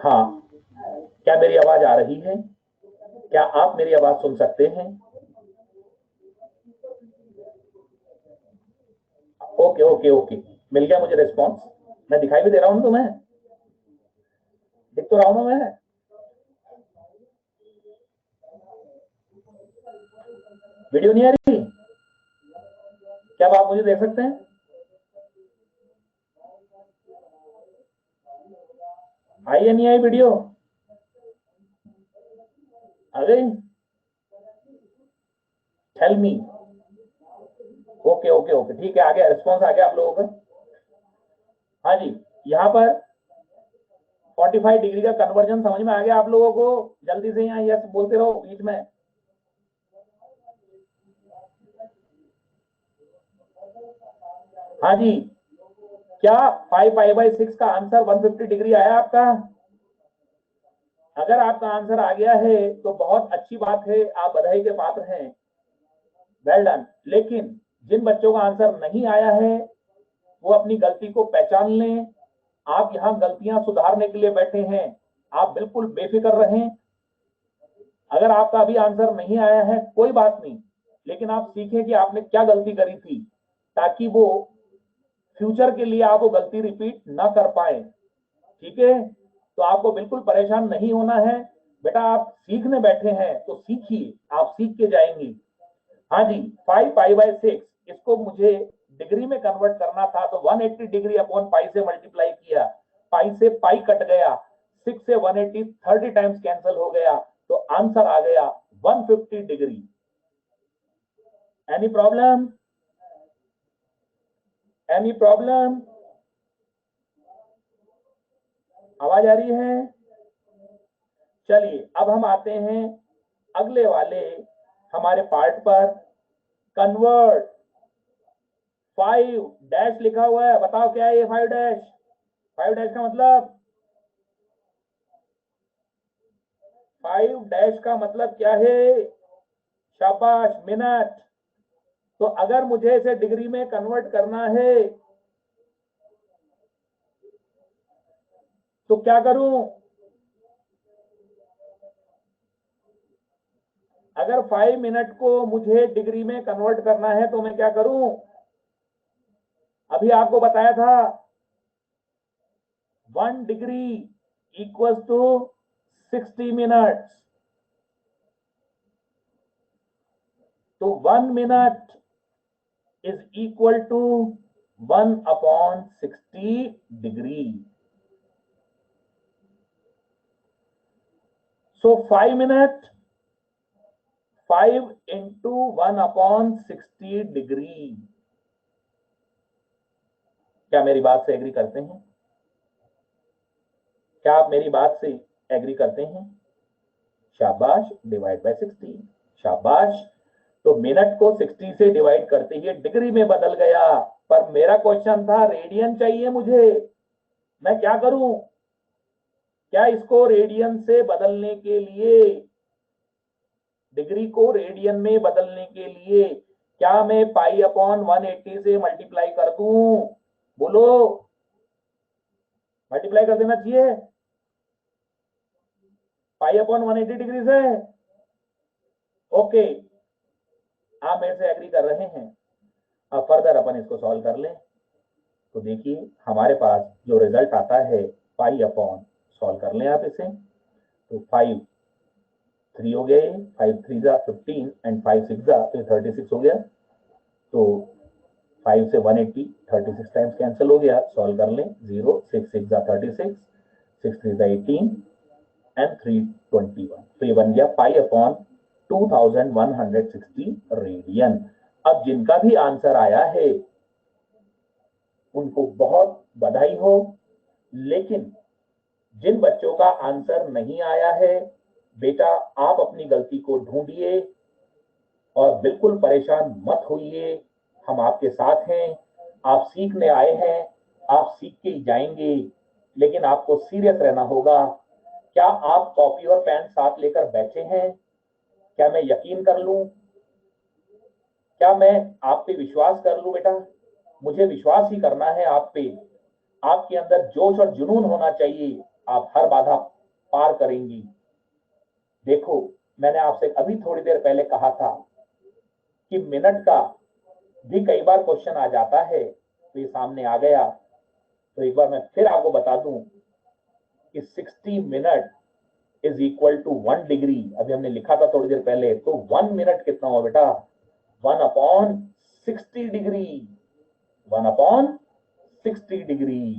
हाँ, क्या मेरी आवाज आ रही है? क्या आप मेरी आवाज सुन सकते हैं? ओके ओके ओके, मिल गया मुझे रिस्पॉन्स। मैं दिखाई भी दे रहा हूं तुम्हें, दिख तो रहा हूं ना मैं? वीडियो नहीं आ रही? क्या आप मुझे देख सकते हैं? आई या नहीं आई वीडियो? आ गई? Tell me. Okay okay okay, ठीक है, आ गया रिस्पॉन्स, आ गया आप लोगों का। हाँ जी, यहाँ पर 45 डिग्री का कन्वर्जन समझ में आ गया आप लोगों को? जल्दी से यहाँ यस बोलते रहो बीच में। हाँ जी, क्या 5 पाई/6 का आंसर 150 डिग्री आया आपका? अगर आपका आंसर आ गया है तो बहुत अच्छी बात है, आप बधाई के पात्र हैं, वेल डन। लेकिन जिन बच्चों का आंसर नहीं आया है वो अपनी गलती को पहचान लें। आप यहाँ गलतियां सुधारने के लिए बैठे हैं, आप बिल्कुल बेफिक्र रहें। अगर आपका अभी आंसर नहीं आया है कोई बात नहीं, लेकिन आप सीखें कि आपने क्या गलती करी थी, ताकि वो फ्यूचर के लिए आप वो गलती रिपीट ना कर पाए। ठीक है, तो आपको बिल्कुल परेशान नहीं होना है बेटा, आप सीखने बैठे हैं तो सीखिए, आप सीख के जाएंगे। हाँ जी, 5 पाई/6 इसको मुझे डिग्री में कन्वर्ट करना था तो 180 डिग्री अपॉन पाई से मल्टीप्लाई किया, पाई से पाई कट गया, 6 से 180 30 टाइम्स कैंसिल हो गया, तो आंसर आ गया 150 degree. Any problem? Any problem? आवाज आ रही है? चलिए, अब हम आते हैं अगले वाले हमारे पार्ट पर। कन्वर्ट 5 डैश लिखा हुआ है, बताओ क्या है ये 5 डैश? 5 डैश का मतलब, 5 डैश का मतलब क्या है? शाबाश, मिनट। तो अगर मुझे इसे डिग्री में कन्वर्ट करना है तो क्या करूं? अगर 5 मिनट को मुझे डिग्री में कन्वर्ट करना है तो मैं क्या करूं? अभी आपको बताया था 1 डिग्री इक्वल्स टू 60 मिनट्स, तो 1 minute is equal to 1/60 degree. So 5 minute 5 into 1/60 degree. क्या मेरी बात से एग्री करते हैं? क्या आप मेरी बात से एग्री करते हैं? शाबाश, डिवाइड बाय 60। शाबाश। तो मिनट को 60 से डिवाइड करते ही डिग्री में बदल गया। पर मेरा क्वेश्चन था रेडियन चाहिए मुझे, मैं क्या करूं? क्या इसको रेडियन से बदलने के लिए, डिग्री को रेडियन में बदलने के लिए, क्या मैं पाई अपॉन 180 से मल्टीप्लाई कर दूं? बोलो, मल्टीप्लाई कर देना चाहिए पाई अपॉन 180 डिग्री से। ओके, आप मेरे से एग्री कर रहे हैं। अब फर्दर अपन इसको सॉल्व कर लें। तो देखिए हमारे पास जो रिजल्ट आता है पाई अपॉन, सॉल्व कर लें आप इसे, तो 5 3 हो गया, 5 3 जा 15 एंड 5 6 जा तो 36 हो गया। तो 5 से 180 36 टाइम्स कैंसिल हो गया, सॉल्व कर लें। 0 6 6 जा 36, 6 3 जा 18 एंड 3 21। तो ये बन गया पाई अपॉन 2160 रेडियन। अब जिनका भी आंसर आया है उनको बहुत बधाई हो, लेकिन जिन बच्चों का आंसर नहीं आया है, बेटा आप अपनी गलती को ढूंढिए और बिल्कुल परेशान मत होइए। हम आपके साथ हैं, आप सीखने आए हैं, आप सीख के ही जाएंगे, लेकिन आपको सीरियस रहना होगा। क्या आप कॉपी और पेन साथ लेकर बैठे हैं? क्या मैं यकीन कर लूं? क्या मैं आप पे विश्वास कर लूं? बेटा मुझे विश्वास ही करना है आप पे। आपके अंदर जोश और जुनून होना चाहिए, आप हर बाधा पार करेंगी। देखो, मैंने आपसे अभी थोड़ी देर पहले कहा था कि मिनट का भी कई बार क्वेश्चन आ जाता है, तो ये सामने आ गया। तो एक बार मैं फिर आपको बता दूं कि 60 minute is equal to 1 degree. अभी हमने लिखा था थोड़ी देर पहले, तो 1 मिनट कितना हुआ बेटा? 1 अपॉन 60 डिग्री। 1 upon 60 degree.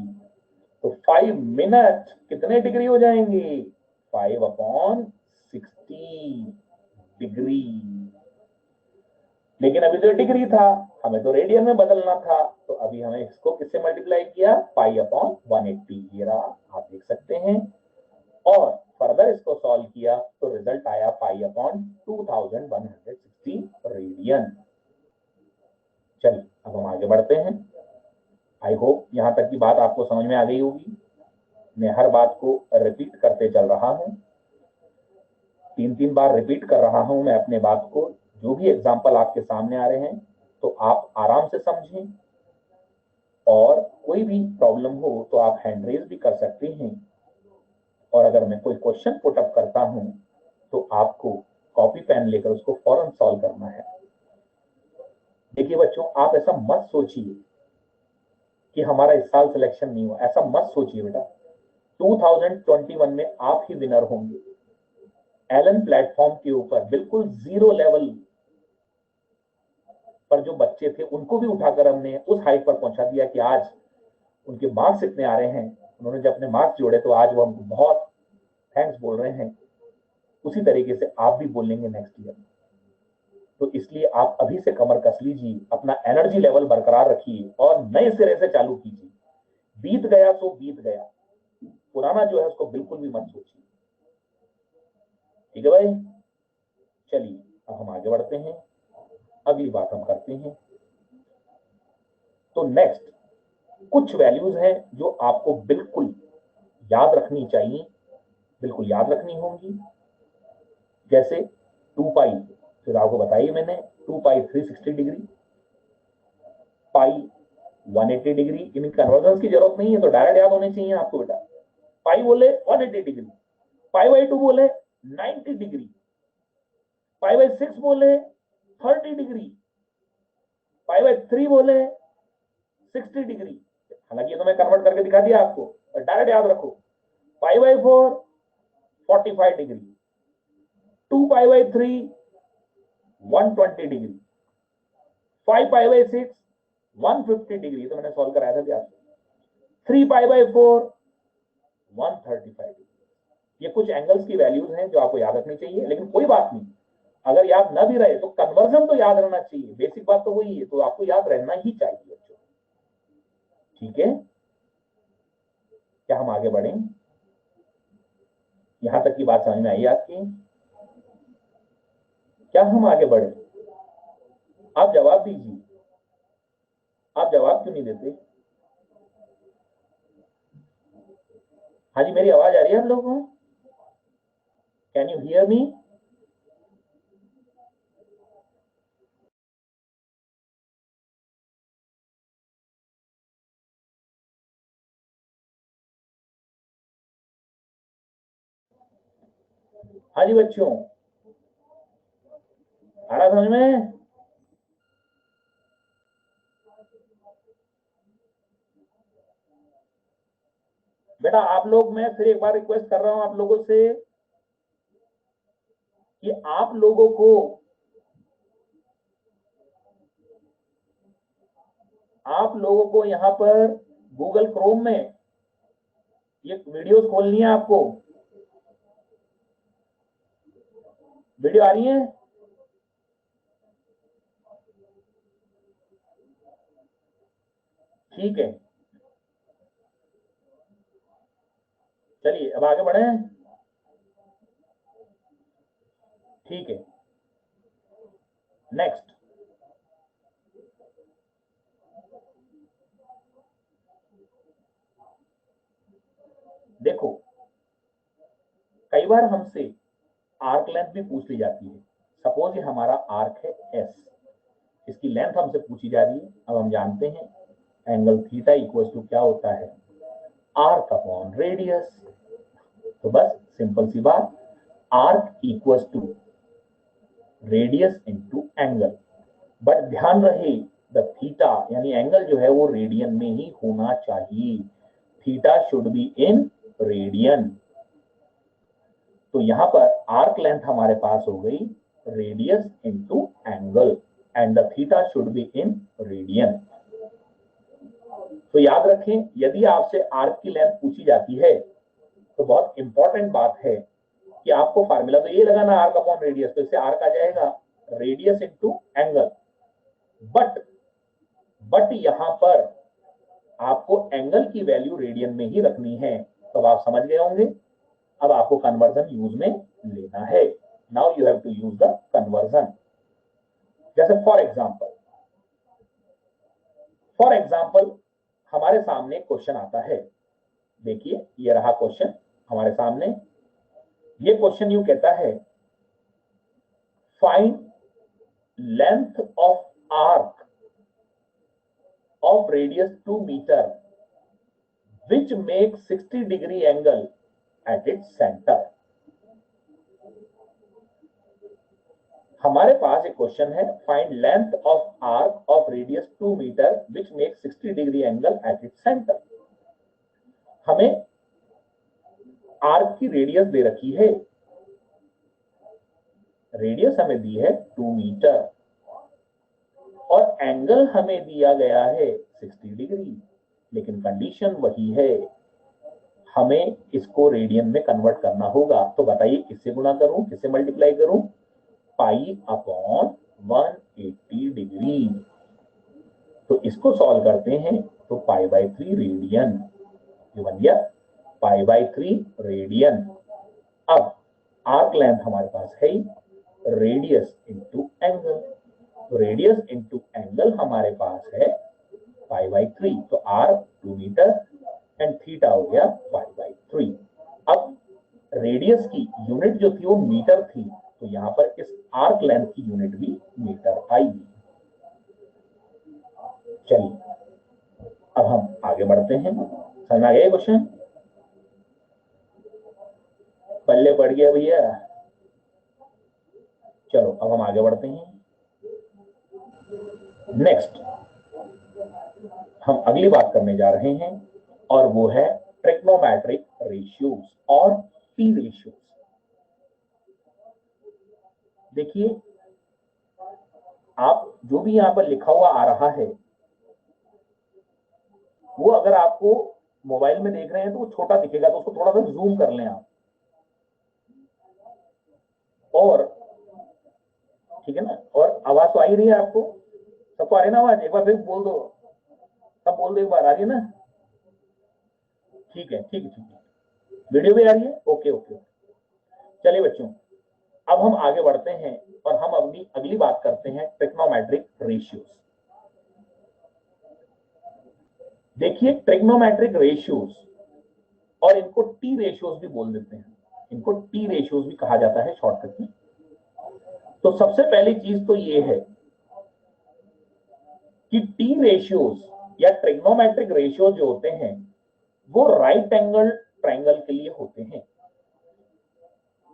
तो 5 मिनट कितने डिग्री हो जाएंगे? 5 अपॉन 60 डिग्री। लेकिन अभी तो डिग्री था, हमें तो रेडियन में बदलना था। तो अभी हमें इसको किससे मल्टीप्लाई किया? Pi upon 180। ये रहा, आप देख सकते हैं। और फर्दर इसको सॉल्व किया तो रिजल्ट आया पाई अपॉन 2160 रेडियन। चलिए अब हम आगे बढ़ते हैं। आई होप यहां तक की बात आपको समझ में आ गई होगी। मैं हर बात को रिपीट करते चल रहा हूं, 3 बार रिपीट कर रहा हूं मैं अपने बात को। जो भी एग्जाम्पल आपके सामने आ रहे हैं तो आप आराम से समझें, और कोई भी प्रॉब्लम हो तो आप हैंड रेज भी कर सकते हैं। और अगर मैं कोई क्वेश्चन पुट अप करता हूं तो आपको कॉपी पेन लेकर उसको फौरन सॉल्व करना है। देखिए बच्चों, आप ऐसा मत सोचिए कि हमारा इस साल सिलेक्शन नहीं हुआ, ऐसा मत सोचिए बेटा। 2021 में आप ही विनर होंगे। एलन प्लेटफॉर्म के ऊपर बिल्कुल जीरो लेवल पर जो बच्चे थे उनको भी उठाकर हमने उस हाइट पर पहुंचा दिया कि आज उनके मार्क्स इतने आ रहे हैं। उन्होंने जब अपने मार्क्स जोड़े तो आज वो हमको बहुत थैंक्स बोल रहे हैं। उसी तरीके से आप भी बोलेंगे नेक्स्ट ईयर। तो इसलिए आप अभी से कमर कस लीजिए, अपना एनर्जी लेवल बरकरार रखिए और नए सिरे से चालू कीजिए। बीत गया सो बीत गया, पुराना जो है उसको बिल्कुल भी मत सोचिए। ठीक है भाई, चलिए अब हम आगे बढ़ते हैं, अगली बात हम करते हैं। तो नेक्स्ट कुछ वैल्यूज हैं जो आपको बिल्कुल याद रखनी चाहिए, बिल्कुल याद रखनी होंगी। जैसे 2 पाई, फिर आपको बताइए मैंने, 2 पाई 360 degree, pi 180 degree. In conversion की जरूरत नहीं है, तो डायरेक्ट याद होने चाहिए आपको बेटा। पाई बोले 180 डिग्री, पाई बाई 2 बोले 90 डिग्री, पाई बाई 6 बोले 30 डिग्री, पाई बाई 3 बोले 60 डिग्री। हालांकि ये तो मैं कन्वर्ट करके दिखा दिया आपको, और डायरेक्ट याद रखो। Pi by 4 45 degree, 2 pi by 3 120 degree, 5 pi by 6 150 degree, तो मैंने सॉल्व कराया था क्या? 3 पाई बाई 4 135 डिग्री। ये कुछ एंगल्स की वैल्यूज हैं जो आपको याद रखनी चाहिए, लेकिन कोई बात नहीं, अगर याद ना भी रहे तो कन्वर्जन तो याद रहना चाहिए, बेसिक बात तो वही है, तो आपको याद रहना ही चाहिए बच्चों। ठीक है, क्या हम आगे बढ़ें? यहां तक की बात समझ में आई आपकी? क्या हम आगे बढ़े? आप जवाब दीजिए, आप जवाब क्यों नहीं देते? हाँ जी, मेरी आवाज आ रही है आप लोगों को? Can you hear me? हाँ जी बच्चों, आ रहा समझ में? बेटा आप लोग, मैं फिर एक बार रिक्वेस्ट कर रहा हूं आप लोगों से कि आप लोगों को यहां पर गूगल क्रोम में ये वीडियोस खोलनी है आपको। वीडियो आ रही है? ठीक है, चलिए अब आगे बढ़े। ठीक है, नेक्स्ट देखो, कई बार हमसे आर्क लेंथ भी पूछ ली जाती है। सपोज ये हमारा आर्क है एस, इसकी लेंथ हमसे पूछी जा रही है। अब हम जानते हैं एंगल थीटा इक्वल टू क्या होता है, आर्क अपॉन रेडियस। तो बस सिंपल सी बात, arc equal to radius into angle. But ध्यान रहे द थीटा यानी एंगल जो है वो रेडियन में ही होना चाहिए। Theta should be in radian. तो यहां पर आर्क लेंथ हमारे पास हो गई radius into angle and the theta should be in radian. तो याद रखें, यदि आपसे आर्क की लेंथ पूछी जाती है तो बहुत इंपॉर्टेंट बात है कि आपको फार्मूला तो ये लगाना आर्क अपॉन रेडियस, तो इससे आर्क आ जाएगा रेडियस इनटू एंगल। बट यहां पर आपको एंगल की वैल्यू रेडियन में ही रखनी है। तो आप समझ गए होंगे, अब आपको कन्वर्जन यूज में लेना है। Now you have to use the conversion. जैसे फॉर एग्जाम्पल हमारे सामने क्वेश्चन आता है। देखिए ये रहा क्वेश्चन हमारे सामने। ये क्वेश्चन यूं कहता है, find length of arc of radius 2 metre which makes 60 degree angle at its center। हमारे पास एक क्वेश्चन है, find length of arc of radius 2 metre which makes 60 degree angle at its center। हमें आर्क की radius दे रखी है, radius हमें दी है 2 मीटर और एंगल हमें दिया गया है 60 डिग्री। लेकिन कंडीशन वही है, हमें इसको रेडियन में कन्वर्ट करना होगा। तो बताइए किससे गुणा करूं, किससे मल्टीप्लाई करूं? Pi upon 180 degree. तो इसको सॉल्व करते हैं तो पाई बाई 3 रेडियन ये बन गया, पाई बाई 3 रेडियन। अब आर्क लेंथ हमारे पास है ही, रेडियस इंटू एंगल। तो रेडियस इंटू एंगल हमारे पास है पाई बाई 3। तो आर 2 मीटर एंड थीटा हो गया पाई बाई 3। अब रेडियस की यूनिट जो थी वो मीटर थी, तो यहां पर इस आर्क लेंथ की यूनिट भी मीटर आएगी। चलिए अब हम आगे बढ़ते हैं। समझ में आ गया क्वेश्चन? पल्ले पड़ गया भैया। चलो अब हम आगे बढ़ते हैं। नेक्स्ट हम अगली बात करने जा रहे हैं और वो है ट्रिग्नोमेट्रिक रेशियोज और पी रेशियोज। देखिए आप जो भी यहां पर लिखा हुआ आ रहा है वो अगर आपको मोबाइल में देख रहे हैं तो वो छोटा दिखेगा, तो उसको थोड़ा सा जूम कर लें आप। और ठीक है ना, और आवाज तो आ ही रही है आपको, सबको आ रही है ना आवाज? एक बार फिर बोल दो, सब बोल दो एक बार, आ रही है ना? ठीक है, ठीक है, ठीक है। वीडियो भी आ रही है? Okay okay. चलिए बच्चों, अब हम आगे बढ़ते हैं और हम अगली अगली बात करते हैं ट्रिग्नोमेट्रिक रेशियोज। देखिए ट्रिग्नोमेट्रिक रेशियोज, और इनको टी रेशियोज भी बोल देते हैं, इनको टी रेशियोज भी कहा जाता है शॉर्टकट में। तो सबसे पहली चीज तो ये है कि टी रेशियोज या ट्रिग्नोमेट्रिक रेशियो जो होते हैं वो राइट एंगल ट्रायंगल के लिए होते हैं।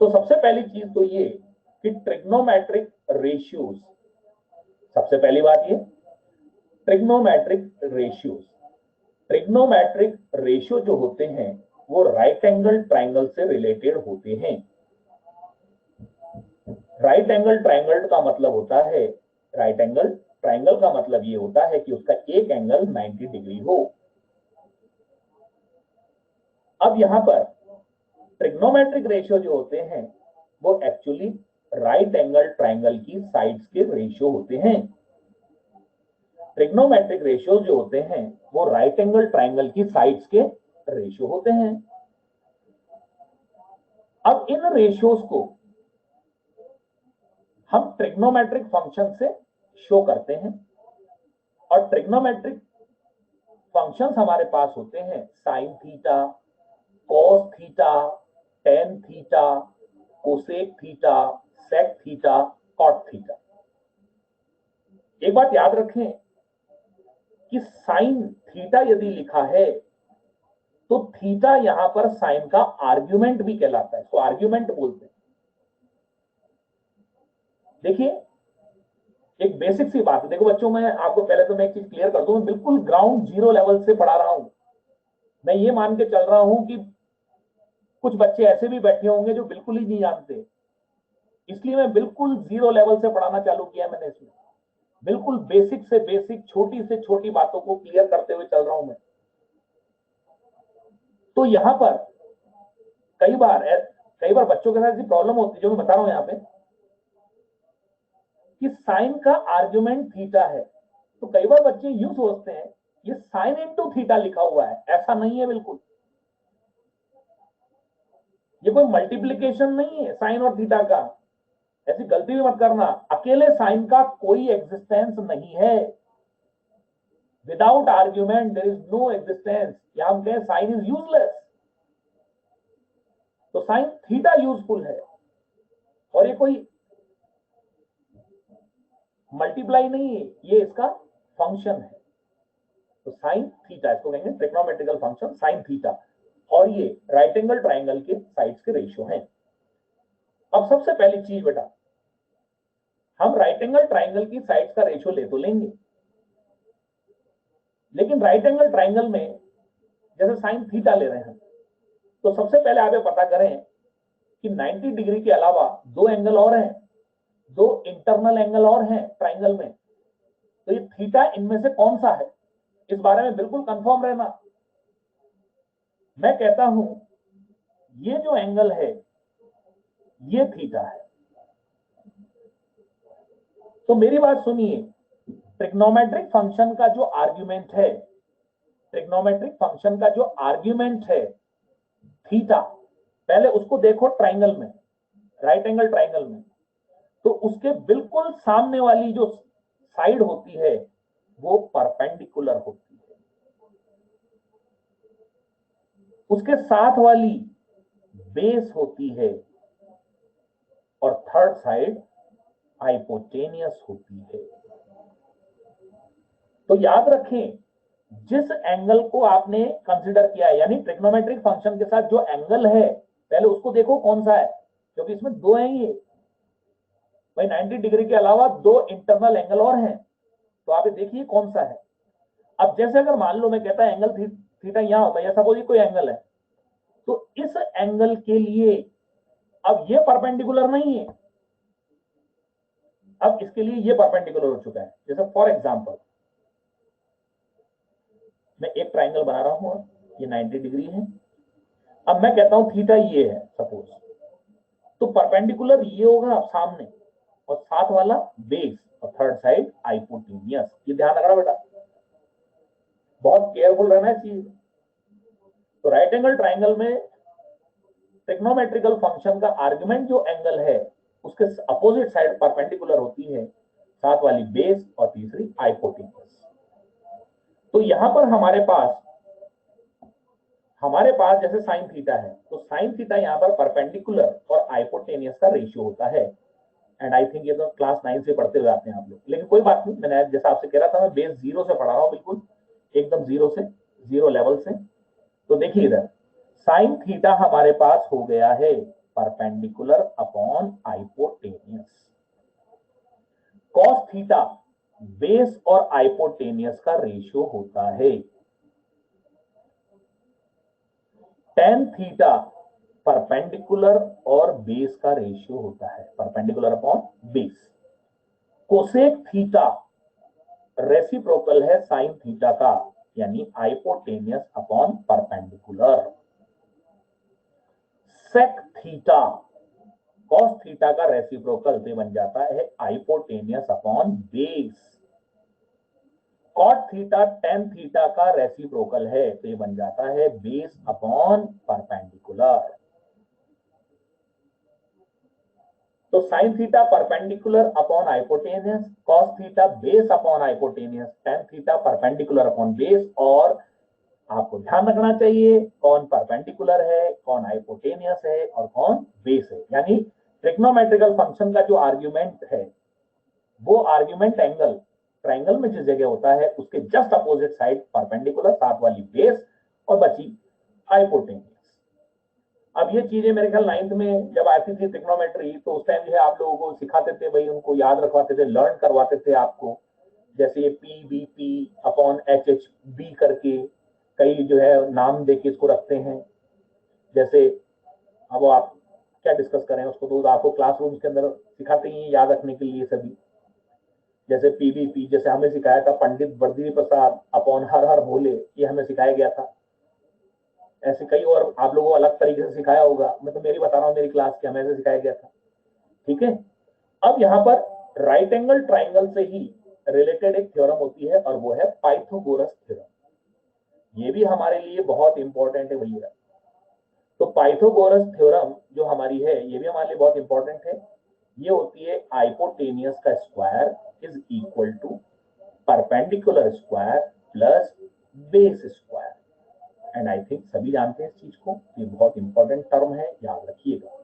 तो सबसे पहली चीज तो ये कि ट्रिग्नोमेट्रिक रेशियोज, सबसे पहली बात ये ट्रिग्नोमेट्रिक रेशियोज, ट्रिग्नोमेट्रिक रेशियो जो होते हैं वो राइट एंगल ट्रायंगल से रिलेटेड होते हैं। राइट एंगल ट्रायंगल का मतलब होता है, राइट एंगल ट्रायंगल का मतलब ये होता है कि उसका एक एंगल 90 डिग्री हो। अब यहां पर ट्रिग्नोमेट्रिक रेशियो जो होते हैं वो एक्चुअली राइट एंगल ट्रायंगल की साइड्स के रेशियो होते हैं। ट्रिग्नोमेट्रिक रेशियो जो होते हैं वो राइट एंगल ट्रायंगल की साइड्स के रेशियो होते हैं। अब इन रेशियोज को हम ट्रिग्नोमेट्रिक फंक्शन से शो करते हैं, और ट्रिग्नोमेट्रिक फंक्शंस हमारे पास होते हैं sine theta, cos theta, tan theta, cosec theta, sec theta, cot theta. एक बात याद रखें कि साइन थीटा यदि लिखा है तो थीटा यहां पर साइन का आर्ग्यूमेंट भी कहलाता है, इसको आर्ग्यूमेंट बोलते हैं। देखिए एक बेसिक सी बात है, देखो बच्चों, मैं आपको पहले तो मैं एक चीज क्लियर कर दूं, मैं बिल्कुल ग्राउंड जीरो लेवल से पढ़ा रहा हूं। मैं ये मान के चल रहा हूं कि कुछ बच्चे ऐसे भी बैठे होंगे जो बिल्कुल ही नहीं जानते, इसलिए मैं बिल्कुल जीरो लेवल से पढ़ाना चालू किया मैंने इसमें। बिल्कुल बेसिक से बेसिक, छोटी से छोटी बातों को क्लियर करते हुए चल रहा हूं मैं। तो यहां पर कई बार बच्चों के साथ ऐसी प्रॉब्लम होती है जो मैं बता रहा हूं यहां पे, कि साइन का आर्ग्यूमेंट थीटा है, तो कई बार बच्चे यूं सोचते हैं ये साइन इनटू थीटा लिखा हुआ है, ऐसा नहीं है बिल्कुल। ये कोई मल्टीप्लीकेशन नहीं है साइन और थीटा का, ऐसी गलती भी मत करना। अकेले साइन का कोई एग्जिस्टेंस नहीं है, without argument there is no existence. या हम कहें साइन इज यूजलेस, तो साइन थीटा यूजफुल है, और ये कोई मल्टीप्लाई नहीं है, ये इसका फंक्शन है। तो साइन थीटा, इसको कहेंगे ट्रिग्नोमेट्रिकल फंक्शन साइन थीटा, और ये राइट एंगल ट्रायंगल के साइड्स के रेशियो हैं। अब सबसे पहली चीज बेटा, हम राइट एंगल ट्रायंगल की साइड्स का रेशियो ले तो लेंगे, लेकिन राइट एंगल ट्रायंगल में जैसे साइन थीटा ले रहे हैं, तो सबसे पहले आप ये पता करें कि 90 डिग्री के अलावा दो एंगल और हैं, दो इंटरनल एंगल और हैं ट्रायंगल में, तो ये थीटा इनमें से कौन सा है, इस बारे में बिल्कुल कंफर्म रहना। मैं कहता हूं ये जो एंगल है ये थीटा है। तो मेरी बात सुनिए, ट्रिग्नोमेट्रिक फंक्शन का जो आर्ग्यूमेंट है, ट्रिग्नोमेट्रिक फंक्शन का जो आर्ग्यूमेंट है थीटा, पहले उसको देखो ट्रायंगल में, राइट एंगल ट्रायंगल में, तो उसके बिल्कुल सामने वाली जो साइड होती है वो परपेंडिकुलर होती है, उसके साथ वाली बेस होती है, और थर्ड साइड हाइपोटेनियस होती है। तो याद रखें, जिस एंगल को आपने कंसीडर किया है, यानी ट्रिग्नोमेट्रिक फंक्शन के साथ जो एंगल है, पहले उसको देखो कौन सा है, क्योंकि इसमें दो हैं ये भाई, 90 डिग्री के अलावा दो इंटरनल एंगल और हैं, तो आप देखिए कौन सा है। अब जैसे अगर मान लो मैं कहता एंगल थीटा यहां होता है, या सपोज कोई एंगल है, तो इस एंगल के लिए अब ये परपेंडिकुलर नहीं है, अब इसके लिए ये परपेंडिकुलर हो चुका है। जैसे फॉर एग्जांपल मैं एक ट्रायंगल बना रहा हूं, ये 90 डिग्री है, अब मैं कहता हूं थीटा ये है सपोज, तो परपेंडिकुलर ये होगा सामने और साथ वाला बेस और थर्ड साइड हाइपोटेनियस। ये ध्यान रखना बेटा, बहुत केयरफुल रहना चाहिए। तो राइट एंगल ट्राइंगल में ट्रिग्नोमेट्रिकल फंक्शन का आर्गुमेंट जो एंगल है उसके अपोजिट साइड परपेंडिकुलर होती है, साथ वाली बेस और तीसरी हाइपोटेनियस। तो यहां पर हमारे पास जैसे साइन थीटा है, तो साइन थीटा यहां पर परपेंडिकुलर और हाइपोटेनियस का रेशियो होता है। एंड आई थिंक ये तो क्लास 9 से पढ़ते हुए आते हैं आप लोग, लेकिन कोई बात नहीं, मैंने जैसा आपसे कह रहा था मैं बेस 0 से पढ़ा रहा हूं, बिल्कुल एकदम जीरो लेवल से। तो देखिए इधर साइन थीटा हमारे पास हो गया है perpendicular upon hypotenuse. Cos theta base और हाइपोटेनियस का रेशियो होता है। टेन थीटा परपेंडिकुलर और बेस का रेशियो होता है, perpendicular upon base. Cosec theta reciprocal है साइन थीटा का, यानी hypotenuse upon perpendicular. Sec theta cos theta का रेसिप्रोकल तो बन जाता है hypotenuse upon base. Cot theta tan theta का रेसिप्रोकल है तो ये बन जाता है बेस अपॉन परपेंडिकुलर। तो sine theta perpendicular upon hypotenuse, cos theta base upon hypotenuse, ten theta perpendicular upon base. और आपको ध्यान रखना चाहिए कौन परपेंडिकुलर है, कौन हाइपोटेनियस है और कौन बेस है। यानी ट्रिग्नोमेट्रिकल फंक्शन का जो आर्ग्यूमेंट है वो आर्ग्यूमेंट एंगल ट्राइंगल में जिस जगह होता है उसके जस्ट अपोजिट साइड परपेंडिकुलर, साथ वाली बेस और बची हाइपोटेनियस। अब ये चीजें मेरे ख्याल 9th में जब आती थी ट्रिग्नोमेट्री, तो उस टाइम जो है आप लोगों को सिखाते थे भाई, उनको याद रखवाते थे, लर्न करवाते थे आपको। जैसे ये P B P upon H H B करके कई जो है नाम देके इसको रखते हैं। जैसे अब आप क्या डिस्कस करें उसको, तो आपको क्लासरूम के अंदर सिखाते ही याद रखने के लिए सभी। जैसे पीबीपी जैसे हमें सिखाया था पंडित बर्दी प्रसाद अपॉन हर हर भोले, ये हमें सिखाया गया था। ऐसे कई और आप लोगों को अलग तरीके से सिखाया होगा, मैं तो मेरी बता रहा हूँ मेरी क्लास के, हमें ऐसे सिखाया गया था। ठीक है, अब यहाँ पर राइट एंगल ट्राइंगल से ही रिलेटेड एक थ्योरम होती है और वो है पाइथागोरस थ्योरम। ये भी हमारे लिए बहुत इंपॉर्टेंट है भैया। तो पाइथागोरस थ्योरम जो हमारी है ये भी हमारे लिए बहुत इंपॉर्टेंट है। ये होती है हाइपोटेनियस का square is equal to perpendicular square plus base square. And I think सभी जानते हैं इस चीज को, ये बहुत इंपॉर्टेंट टर्म है, याद रखिएगा।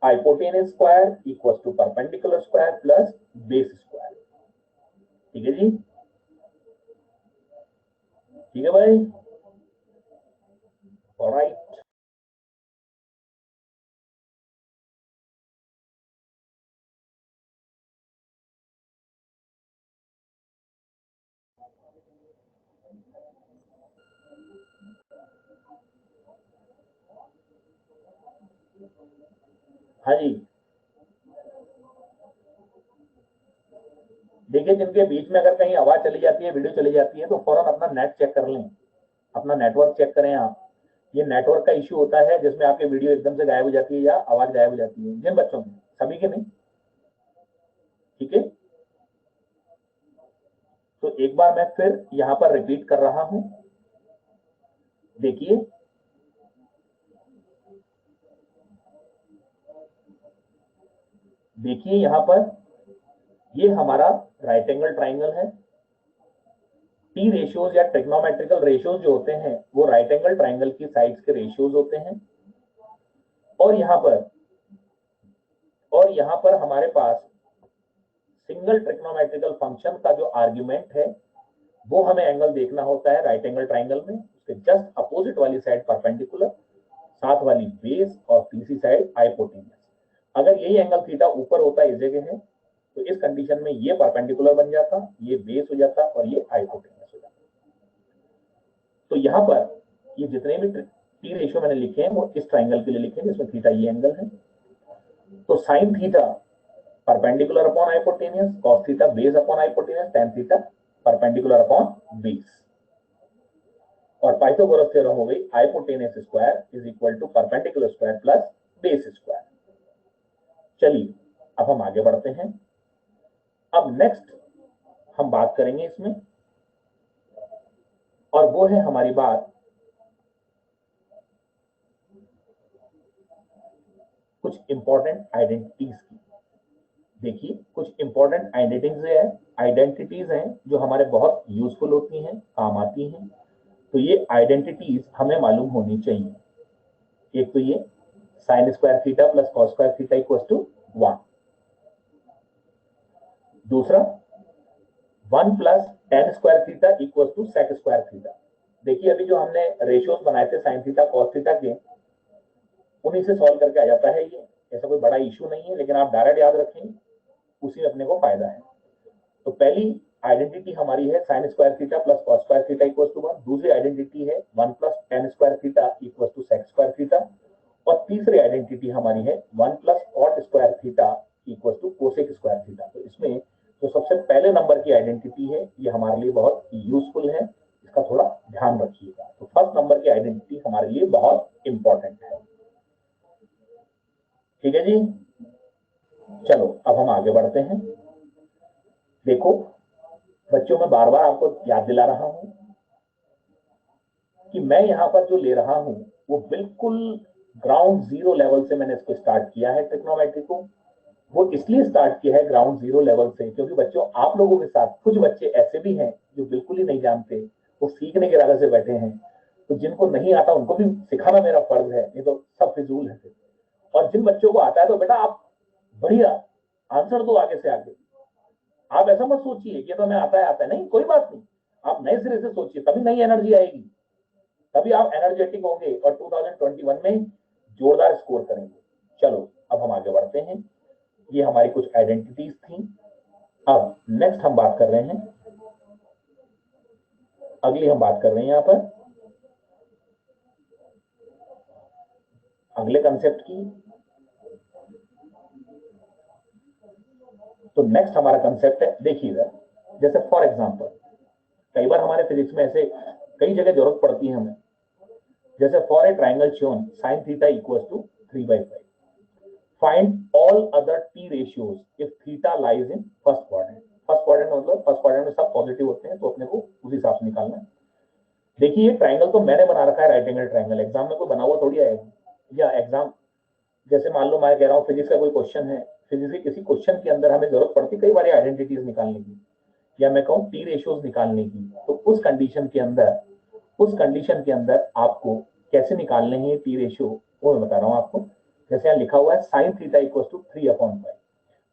Hypotenuse square equal to perpendicular square plus base square. ठीक है जी, ठीक है भाई, ऑलराइट। हाँ जी, देखिए जिनके बीच में अगर कहीं आवाज चली जाती है, वीडियो चली जाती है, तो फौरन अपना नेट चेक कर लें, अपना नेटवर्क चेक करें आप। ये नेटवर्क का इश्यू होता है जिसमें आपकी वीडियो एकदम से गायब हो जाती है या आवाज गायब हो जाती है, जिन बच्चों में, सभी के नहीं। ठीक है, तो एक बार मैं फिर यहां पर रिपीट कर रहा हूं, देखिए देखिए यहां पर ये हमारा राइट एंगल ट्राइंगल है। टी रेशियोज या ट्रिग्नोमेट्रिकल रेशियोज जो होते हैं वो राइट एंगल ट्राइंगल की साइड्स के रेशियोज होते हैं। और यहां पर हमारे पास सिंगल ट्रिग्नोमेट्रिकल फंक्शन का जो आर्ग्यूमेंट है वो हमें एंगल देखना होता है राइट एंगल ट्राइंगल में, उसके जस्ट अपोजिट वाली साइड परपेंडिकुलर, साथ वाली बेस और तीसरी साइड हाइपोटेन्यूस। अगर यही एंगल थीटा ऊपर होता इस जगह है तो इस कंडीशन में ये परपेंडिकुलर बन जाता, ये बेस हो जाता और ये हाइपोटेन्यूस हो जाता। तो यहां पर ये जितने भी टी रेशियो मैंने लिखे हैं वो इस ट्राइंगल के लिए लिखे हैं जिसमें थीटा ये एंगल है। तो sine theta perpendicular upon hypotenuse, cos theta base upon hypotenuse, tan theta perpendicular upon base. और पाइथागोरस थ्योरम हो गई hypotenuse square is equal to perpendicular square plus base square. चलिए अब हम आगे बढ़ते हैं। अब नेक्स्ट हम बात करेंगे इसमें, और वो है हमारी बात कुछ इंपॉर्टेंट आइडेंटिटीज की। देखिए कुछ इंपॉर्टेंट आइडेंटिटीज हैं जो हमारे बहुत यूजफुल होती हैं, काम आती हैं। तो ये आइडेंटिटीज हमें मालूम होनी चाहिए। एक तो ये sine square theta plus cos square theta equals to 1। दूसरा 1 plus tan square theta equals to sec square theta. देखिए अभी जो हमने रेशियोज बनाए थे साइन थीटा कॉस थीटा के, उन्हीं से सॉल्व करके आ जाता है ये, ऐसा कोई बड़ा इशू नहीं है, लेकिन आप डायरेक्ट याद रखेंगे उसी में अपने को फायदा है। तो पहली आइडेंटिटी हमारी है sine square theta plus cos square theta equals to 1। दूसरी आइडेंटिटी है 1 plus tan square theta equals to sec square theta. और तीसरी आइडेंटिटी हमारी है 1 plus cot square theta equals to cosec square theta. तो इसमें जो सबसे पहले नंबर की आइडेंटिटी है ये हमारे लिए बहुत यूजफुल है, इसका थोड़ा ध्यान रखिएगा। तो फर्स्ट नंबर की आइडेंटिटी हमारे लिए बहुत इंपॉर्टेंट है। ठीक है जी, चलो अब हम आगे बढ़ते हैं। देखो बच्चों, मैं बार बार आपको याद दिला रहा हूं कि मैं यहां पर जो ले रहा हूं वो बिल्कुल ग्राउंड जीरो लेवल से मैंने इसको स्टार्ट किया है ट्रिग्नोमेट्री को। वो इसलिए स्टार्ट किया है ग्राउंड जीरो लेवल से क्योंकि बच्चों आप लोगों के साथ कुछ बच्चे ऐसे भी हैं जो बिल्कुल ही नहीं जानते, वो सीखने के इरादे से बैठे हैं। तो जिनको नहीं आता उनको भी सिखाना मेरा फर्ज है, नहीं तो सब फिजूल है। और जिन बच्चों को आता है तो बेटा आप बढ़िया आंसर दो आगे से आगे। आप ऐसा मत सोचिए कि तो हमें आता है नहीं, कोई बात नहीं। आप नए सिरे से सोचिए, तभी नई एनर्जी आएगी, तभी आप एनर्जेटिक होंगे और 2021 में जोरदार स्कोर करेंगे। चलो अब हम आगे बढ़ते हैं। ये हमारी कुछ आइडेंटिटीज थी। अब नेक्स्ट हम बात कर रहे हैं, अगली हम बात कर रहे हैं यहां पर अगले कंसेप्ट की। तो नेक्स्ट हमारा कंसेप्ट है, देखिएगा जैसे फॉर एग्जांपल कई बार हमारे फिजिक्स में ऐसे कई जगह जरूरत पड़ती है हमें। जैसे for a triangle shown sin theta equals to 3/5, find all other T ratios if theta lies in first quadrant. First quadrant मतलब फर्स्ट क्वाड्रेंट में सब पॉजिटिव होते हैं, तो अपने को उस हिसाब से निकालना है। देखिए ये ट्राइंगल तो मैंने बना रखा है, राइट एंगल ट्राइंगल, एग्जाम में कोई बना हुआ थोड़ी आएगा। या एग्जाम जैसे मान लो मैं कह रहा हूँ फिजिक्स का कोई क्वेश्चन है, फिजिक्स के किसी क्वेश्चन के अंदर हमें जरूरत पड़ती कई बार आइडेंटिटीज निकालने की, या मैं कहूँ टी रेशियोज निकालने की। तो उस कंडीशन के अंदर आपको कैसे निकालने हैं टी रेशियो वो मैं बता रहा हूँ आपको। जैसे यहाँ लिखा हुआ है साइन थीटा इक्वल टू 3/5।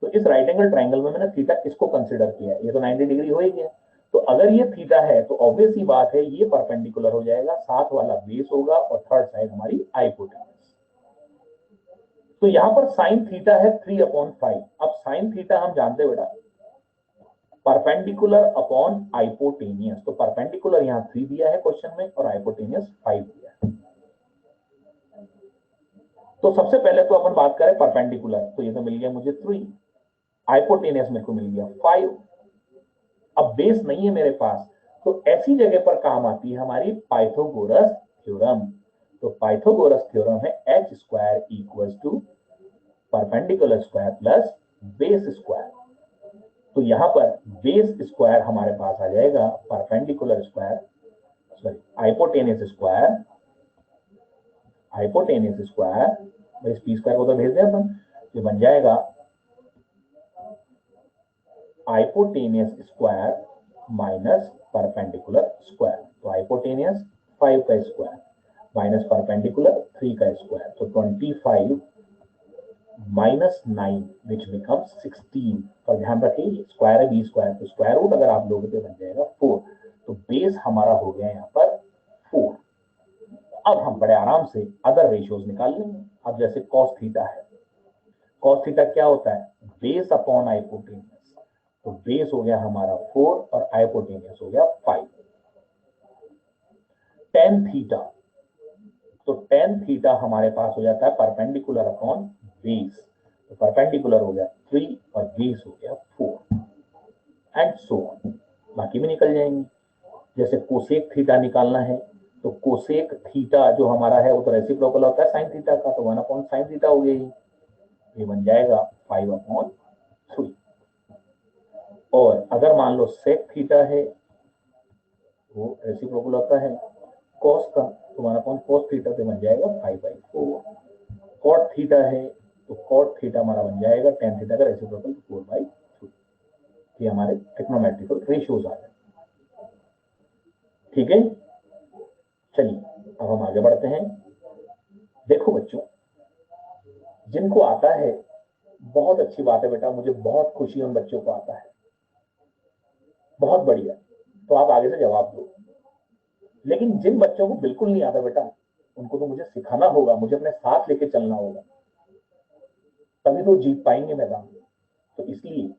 तो इस राइट एंगल ट्राइंगल में मैंने थीटा किसको कंसिडर किया है, ये तो 90 डिग्री हो ही गया। तो अगर ये थीटा है तो ऑब्वियस ही बात है ये परपेंडिकुलर हो जाएगा, साथ वाला बेस होगा और थर्ड साइड हमारी हाइपोटेन्यूज। तो यहां पर साइन थीटा है 3/5। अब साइन थीटा हम जानते हैं बेटा परपेंडिकुलर अपॉन हाइपोटेनियस। तो परपेंडिकुलर यहां 3 दिया है क्वेश्चन में और हाइपोटेनियस 5 दिया है। तो सबसे पहले तो अपन बात करें परपेंडिकुलर, तो ये तो मिल गया मुझे 3, हाइपोटेनियस मेरे को मिल गया 5। अब बेस नहीं है मेरे पास, तो ऐसी जगह पर काम आती है हमारी पाइथागोरस थ्योरम। तो पाइथागोरस थ्योरम है h square equals to perpendicular square plus base square. तो यहां पर बेस स्क्वायर हमारे पास आ जाएगा perpendicular square, sorry hypotenuse square, इस पी स्क्वायर को तो भेज दें अपन, ये बन जाएगा hypotenuse square minus perpendicular square. तो हाइपोटेनियस 5 का स्क्वायर माइनस परपेंडिकुलर 3 का स्क्वायर, तो 25 माइनस 9 विच बिकम्स 16। और ध्यान रखिए स्क्वायर है बी स्क्वायर, तो स्क्वायर रूट अगर आप लोगे तो बन जाएगा 4। तो बेस हमारा हो गया यहाँ पर 4। अब हम बड़े आराम से अदर रेशियोज निकाल लेंगे। अब जैसे cos थीटा है, cos थीटा क्या होता है बेस अपॉन हाइपोटेनियस। तो बेस हो गया हमारा 4 और हाइपोटेनियस हो गया 5। tan थीटा, तो tan थीटा हमारे पास हो जाता है परपेंडिकुलर अपॉन बेस। तो परपेंडिकुलर हो गया 3 और बेस हो गया 4 एंड सो ऑन, बाकी भी निकल जाएंगे। जैसे कोसेक थीटा निकालना है, तो कोसेक थीटा जो हमारा है वो तो रेसिप्रोकल होता है साइन थीटा का, तो 1/sin थीटा हो गई। ये बन जाएगा 5/3। और अगर मान लो सेक थीटा है, वो रेसिप्रोकल होता है कॉस का, तो 1/cos थीटा से बन जाएगा 5/4। कॉट थीटा है तो कॉट थीटा हमारा बन जाएगा tan थीटा का रेसिप्रोकल 4/3। ये हमारे ट्रिग्नोमेट्रिकल रेशियोज आ गए। ठीक है, चलिए अब हम आगे बढ़ते हैं। देखो बच्चों, जिनको आता है बहुत अच्छी बात है बेटा, मुझे बहुत खुशी है उन बच्चों को आता है, बहुत बढ़िया, तो आप आगे से जवाब दो। लेकिन जिन बच्चों को बिल्कुल नहीं आता बेटा, उनको तो मुझे सिखाना होगा, मुझे अपने साथ लेके चलना होगा, तभी तो जीत पाएंगे मैदान। तो इसलिए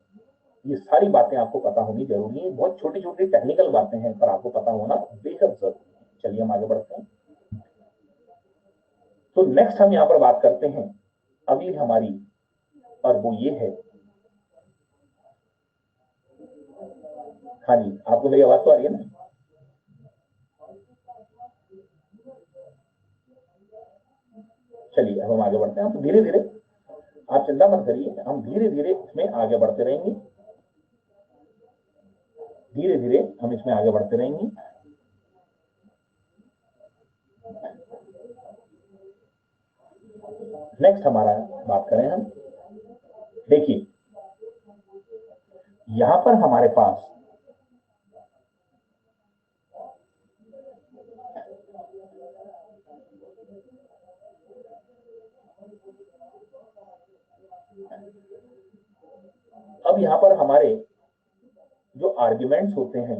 ये सारी बातें आपको पता होनी जरूरी है। बहुत छोटी छोटी टेक्निकल बातें हैं, पर आपको पता होना बेहद जरूरी है। चलिए हम आगे बढ़ते हैं। तो नेक्स्ट हम यहाँ पर बात करते हैं अगली हमारी, और वो ये है, हाँ जी आपको मेरी आवाज तो आ रही है ना? चलिए अब हम आगे बढ़ते हैं। हम धीरे धीरे, आप चिंता मत करिए, हम धीरे धीरे इसमें आगे बढ़ते रहेंगे, धीरे धीरे हम इसमें आगे बढ़ते रहेंगे। नेक्स्ट हमारा बात करें हम, देखिए यहां पर हमारे पास अब यहां पर हमारे जो आर्ग्यूमेंट्स होते हैं,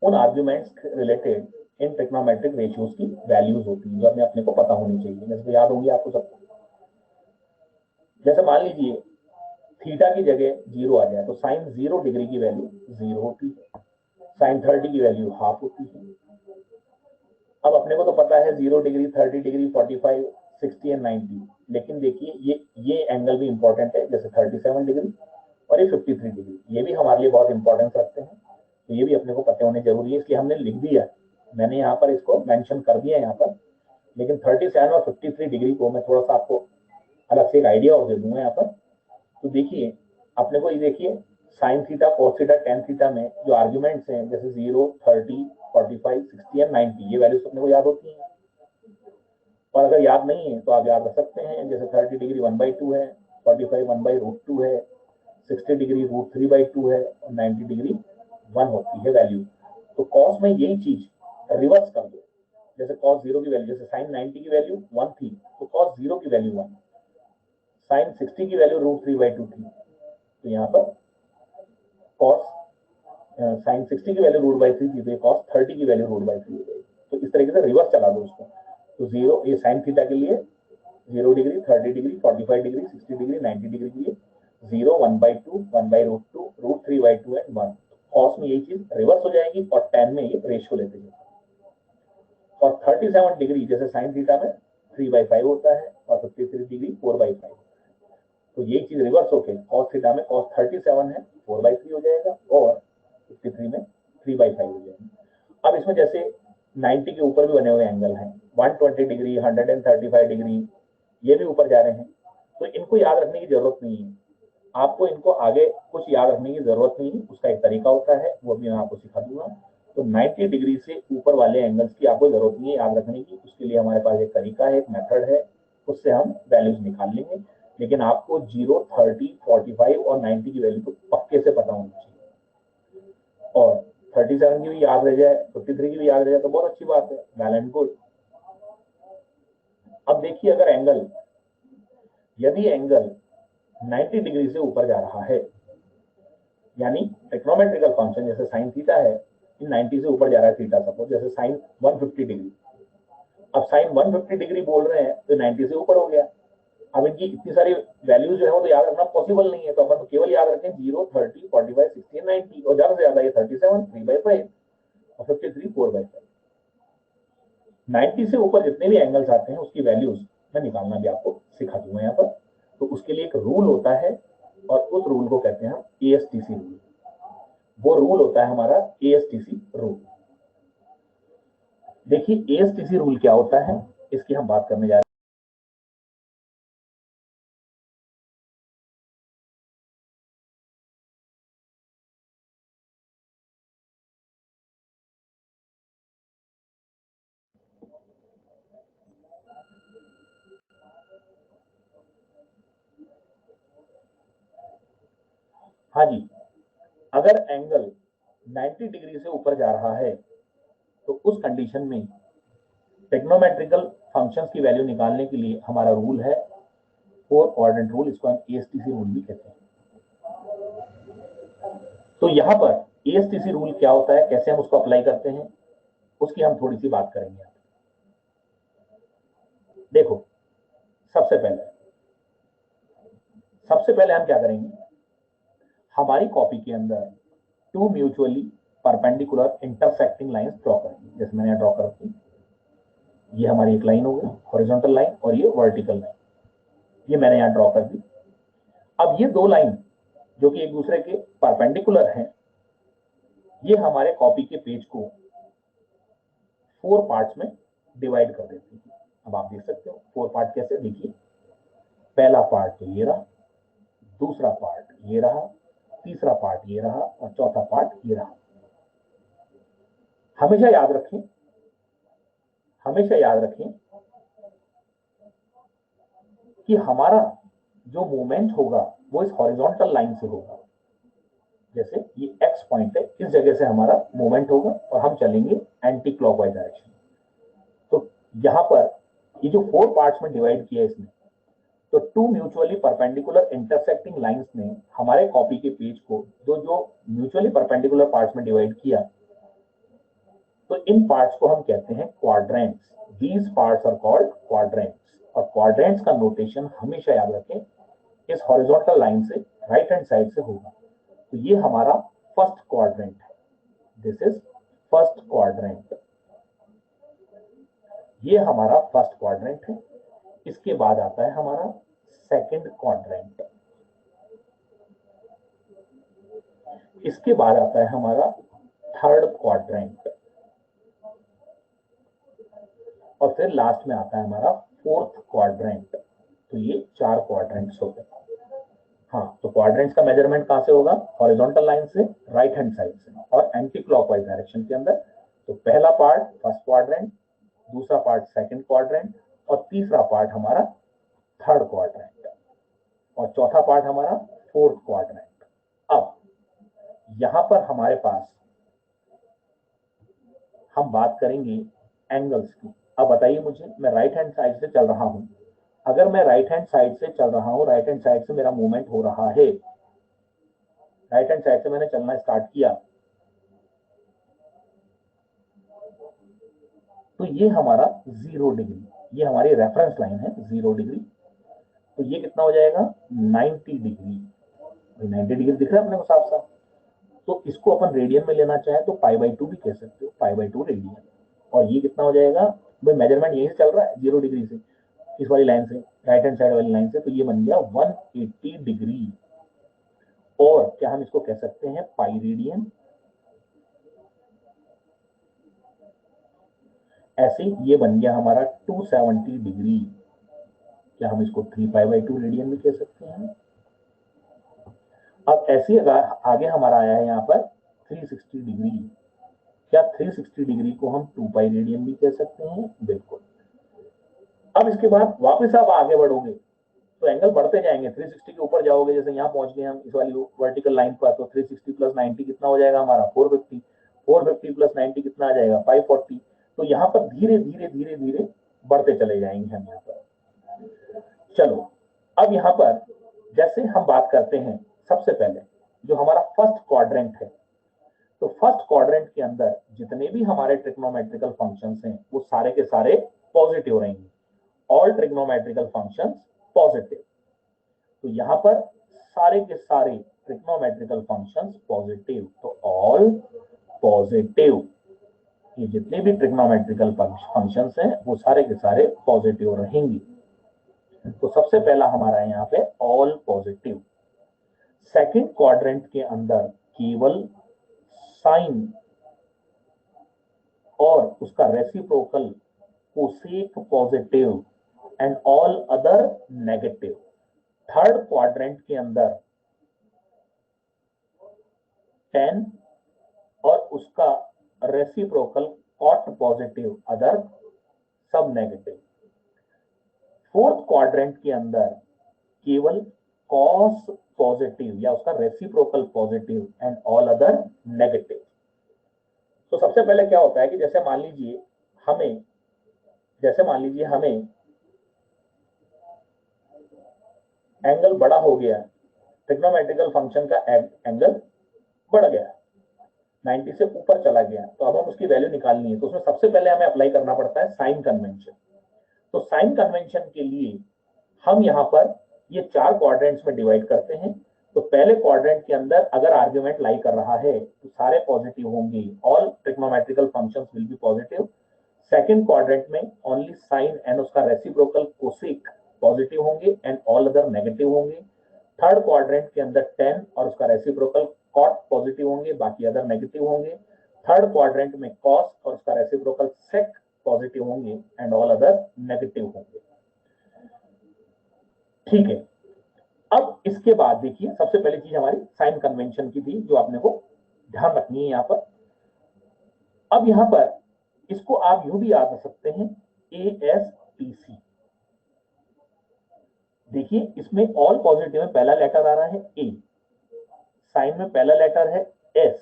उन आर्ग्यूमेंट्स रिलेटेड इन ट्रिग्नोमेट्रिक रेशियोज की वैल्यूज होती हैं, जो अपने को पता होनी चाहिए, जैसे याद होंगी आपको सबको। जैसे मान लीजिए थीटा की जगह 0 आ जाए, तो साइन 0 डिग्री की वैल्यू 0 होती है, साइन 30 की वैल्यू हाफ होती है। अब अपने को तो पता है 0 डिग्री, 30 डिग्री, 45, 60 एंड 90, लेकिन देखिए ये एंगल भी इंपॉर्टेंट है, जैसे 37 डिग्री और ये 53 डिग्री, ये भी हमारे लिए बहुत इंपॉर्टेंस रखते हैं, तो ये भी अपने को पता होने जरूरी है, इसलिए हमने लिख दिया, मैंने यहाँ पर इसको मेंशन कर दिया यहाँ पर। लेकिन 37 और 53 डिग्री को मैं थोड़ा सा आपको अलग से एक आइडिया और दे दूंगा यहाँ पर। तो देखिए अपने को ये देखिए, sign theta, cos theta, tan theta में जो आर्ग्यूमेंट्स हैं, जैसे 0, 30, 45, 60 एंड 90, ये वैल्यूज अपने को याद होती हैं। और अगर याद नहीं है तो आप याद रख सकते हैं, जैसे 30 डिग्री 1/2 है, 45 1/√2 है, 60 डिग्री √3/2 है, और 90 डिग्री 1 होती है वैल्यू। तो कॉस में यही चीज रिवर्स कर दो, जैसे कॉस 0 की वैल्यू, जैसे साइन 90 की वैल्यू 1 थी, तो कॉस 0 की वैल्यू 1, साइन 60 की वैल्यू √3/2 थी, तो यहाँ पर कॉस साइन 60 की वैल्यू √3 थी, तो कॉस 30 की वैल्यू √3 हो जाएगी। तो इस तरीके से रिवर्स चला दो उसको। तो 0 ये साइन थीटा के लिए 0 degree, 30 degree, 45 degree, 60 degree, 90 degree के लिए 0, 1/2, 1/√2, √3/2 एंड 1। कॉस में यही चीज रिवर्स हो जाएगी, और tan में ये रेशियो लेते हैं। और 37 डिग्री जैसे साइन थीटा में 3/5 होता है, और 53 डिग्री 4/5, तो ये चीज रिवर्स होके cos थीटा में cos 37 है 4/3 हो जाएगा, और 53 में 3/5 हो जाएगा। अब इसमें जैसे 90 के ऊपर भी बने हुए एंगल हैं, 120 डिग्री, 135 डिग्री, ये भी ऊपर जा रहे हैं, तो इनको याद रखने की जरूरत नहीं है, आपको इनको आगे कुछ याद रखने की जरूरत नहीं है, उसका एक तरीका होता है, वो भी मैं आपको सिखा दूंगा। तो 90 डिग्री से ऊपर वाले एंगल्स की आपको जरूरत नहीं है याद रखने की, उसके लिए हमारे पास एक तरीका है, एक मेथड है, उससे हम वैल्यूज निकाल लेंगे। लेकिन आपको 0, 30, 45 और 90 की वैल्यू तो पक्के से पता होनी चाहिए, और 37 की भी याद रह जाए, 53 की भी याद रह जाए, तो बहुत अच्छी बात है, वेल एंड गुड। अब देखिए अगर एंगल, यदि एंगल 90 डिग्री से ऊपर जा रहा है, यानी ट्रिग्नोमेट्रिकल फंक्शन जैसे साइन थीटा है, 90 से ऊपर जा रहा है थीटा, सपोज जैसे साइन 150 डिग्री, अब साइन 150 डिग्री बोल रहे हैं तो 90 से ऊपर हो गया। अब इनकी इतनी सारी वैल्यूज जो है वो तो याद रखना पॉसिबल नहीं है, तो अपन तो केवल याद रखें 0, 30, 45, 60, 90, और ज्यादा से ज्यादा ये 37 3/5 और 53 4/5। 90 से ऊपर जितने भी एंगल्स आते हैं उसकी वैल्यूज मैं निकालना भी आपको सिखा दूंगा यहाँ पर। तो उसके लिए एक रूल होता है, और उस रूल को कहते हैं हम ASTC रूल। वो रूल होता है हमारा ASTC रूल। देखिए ASTC रूल क्या होता है, इसकी हम बात करने जा रहे हैं। हाँ जी, अगर एंगल 90 डिग्री से ऊपर जा रहा है तो उस कंडीशन में ट्रिग्नोमेट्रिकल फंक्शंस की वैल्यू निकालने के लिए हमारा रूल है फोर क्वाड्रेंट रूल, इसको हम एएसटीसी रूल भी कहते हैं। तो यहां पर एएसटीसी रूल क्या होता है, कैसे हम उसको अप्लाई करते हैं, उसकी हम थोड़ी सी बात करेंगे। देखो, सबसे पहले हम क्या करेंगे, हमारी कॉपी के अंदर to mutually perpendicular intersecting lines draw करेंगे। जैसे मैंने ड्रॉ कर दी, ये हमारी एक लाइन होगी हॉरिजॉन्टल लाइन और ये वर्टिकल लाइन, ये मैंने यहां ड्रॉ कर दी। अब ये दो लाइन जो कि एक दूसरे के परपेंडिकुलर हैं, ये हमारे कॉपी के पेज को 4 पार्ट्स में डिवाइड कर देती है। अब आप देख सकते हो 4 पार्ट कैसे, देखिए पहला पार्ट तो ये रहा, दूसरा पार्ट ये रहा, तीसरा पार्ट ये रहा और चौथा पार्ट ये रहा। हमेशा याद रखें कि हमारा जो मूवमेंट होगा वो इस हॉरिजॉन्टल लाइन से होगा। जैसे ये एक्स पॉइंट है, इस जगह से हमारा मूवमेंट होगा और हम चलेंगे एंटी क्लॉकवाइज डायरेक्शन। तो यहां पर ये जो 4 पार्ट्स में डिवाइड किया इसने, तो two mutually perpendicular intersecting lines ने हमारे कॉपी के पेज को जो म्यूचुअली परपेंडिकुलर पार्ट्स में डिवाइड किया, तो इन पार्ट्स को हम कहते हैं quadrants. These parts are called quadrants. और क्वाड्रेंट्स का नोटेशन हमेशा याद रखें, इस हॉरिजॉन्टल लाइन से राइट हैंड साइड से होगा। तो ये हमारा फर्स्ट क्वाड्रेंट है, दिस इज फर्स्ट क्वाड्रेंट, ये हमारा फर्स्ट क्वाड्रेंट है। इसके बाद आता है हमारा सेकंड क्वाड्रेंट, इसके बाद आता है हमारा थर्ड क्वाड्रेंट और फिर लास्ट में आता है हमारा फोर्थ क्वाड्रेंट। तो ये 4 क्वाड्रेंट्स हो गए। हाँ, तो क्वाड्रेंट्स का मेजरमेंट कहां से होगा, हॉरिजॉन्टल लाइन से राइट हैंड साइड से और एंटी क्लॉकवाइज डायरेक्शन के अंदर। तो पहला पार्ट फर्स्ट क्वाड्रेंट, दूसरा पार्ट सेकंड क्वाड्रेंट और तीसरा पार्ट हमारा थर्ड क्वाड्रेंट और चौथा पार्ट हमारा फोर्थ क्वाड्रेंट। अब यहां पर हमारे पास हम बात करेंगे एंगल्स की। अब बताइए मुझे, मैं राइट हैंड साइड से चल रहा हूं, अगर मैं राइट हैंड साइड से चल रहा हूं, राइट हैंड साइड से मेरा मूवमेंट हो रहा है, राइट हैंड साइड से मैंने चलना स्टार्ट किया, तो ये हमारा 0 डिग्री, ये हमारी रेफरेंस लाइन है 0 डिग्री। तो ये कितना हो जाएगा 90 डिग्री। 90 डिग्री दिख रहा है अपने को साफ साफ। तो इसको अपन रेडियन में लेना चाहे तो π/2 भी कह सकते हो, π/2 रेडियन। और ये कितना हो जाएगा, भाई मेजरमेंट यही से चल रहा है 0 डिग्री से, इस वाली लाइन से, राइट हैंड साइड वाली लाइन से, तो ये बन गया 180 डिग्री। और क्या हम इसको कह सकते हैं पाई रेडियन। ऐसे ये बन गया हमारा 270 डिग्री। क्या हम इसको 3π/2 रेडियन भी कह सकते हैं। अब ऐसे आगे हमारा आया है यहाँ पर 360 डिग्री। क्या 360 डिग्री को हम 2π रेडियन भी कह सकते हैं, बिल्कुल। अब इसके बाद वापस आप आगे बढ़ोगे तो एंगल बढ़ते जाएंगे, 360 के ऊपर जाओगे, जैसे यहाँ पहुंच गए हम इस वाली वर्टिकल लाइन पर, तो 360 प्लस 90 कितना हो जाएगा हमारा 450, 450 प्लस 90 कितना आ जाएगा 540। तो यहाँ पर धीरे धीरे धीरे धीरे बढ़ते चले जाएंगे हम यहाँ पर। चलो, अब यहाँ पर जैसे हम बात करते हैं, सबसे पहले जो हमारा फर्स्ट क्वाड्रेंट है, तो फर्स्ट क्वाड्रेंट के अंदर जितने भी हमारे ट्रिग्नोमेट्रिकल फंक्शंस हैं वो सारे के सारे पॉजिटिव रहेंगे। All trigonometrical functions positive. तो यहां पर सारे के सारे ट्रिग्नोमेट्रिकल फंक्शंस पॉजिटिव, तो ऑल पॉजिटिव। ये जितने भी ट्रिग्नोमेट्रिकल फंक्शंस हैं वो सारे के सारे पॉजिटिव रहेंगे। तो सबसे पहला हमारा यहाँ पे ऑल पॉजिटिव। सेकंड क्वाड्रेंट के अंदर केवल साइन और उसका reciprocal cosec positive and all other negative. Third quadrant के अंदर tan और उसका रेसिप्रोकल कॉट पॉजिटिव, अदर सब नेगेटिव। फोर्थ क्वाड्रेंट के अंदर केवल cos पॉजिटिव या उसका reciprocal positive and all other negative. तो सबसे पहले क्या होता है कि जैसे मान लीजिए हमें एंगल बड़ा हो गया, ट्रिग्नोमेट्रिकल फंक्शन का एंगल बढ़ गया, 90 से ऊपर चला गया, तो अब हम उसकी वैल्यू निकालनी है। तो उसमें सबसे पहले हमें अप्लाई करना पड़ता है साइन कन्वेंशन। तो साइन कन्वेंशन के लिए हम यहाँ पर ये 4 क्वाड्रेंट्स में डिवाइड करते हैं। तो पहले क्वाड्रेंट के अंदर अगर आर्ग्यूमेंट लाई कर रहा है तो सारे पॉजिटिव होंगे, all trigonometrical functions will be positive. Second quadrant में ओनली साइन एंड उसका रेसिप्रोकल कोसेक पॉजिटिव होंगे एंड ऑल अदर नेगेटिव होंगे। थर्ड क्वाड्रेंट के अंदर टेन और उसका रेसिप्रोकल कॉट पॉजिटिव होंगे, बाकी अदर नेगेटिव होंगे। थर्ड क्वाड्रेंट में कॉस और उसका रेसिप्रोकल सेक पॉजिटिव होंगे एंड ऑल अदर नेगेटिव होंगे। ठीक है, अब इसके बाद देखिए सबसे पहली चीज हमारी साइन कन्वेंशन की थी जो आपने को ध्यान रखनी है यहां पर। अब यहां पर इसको आप यूं भी याद रख सकते हैं ASTC। देखिए इसमें ऑल पॉजिटिव में पहला लेटर आ रहा है A, साइन में पहला लेटर है S,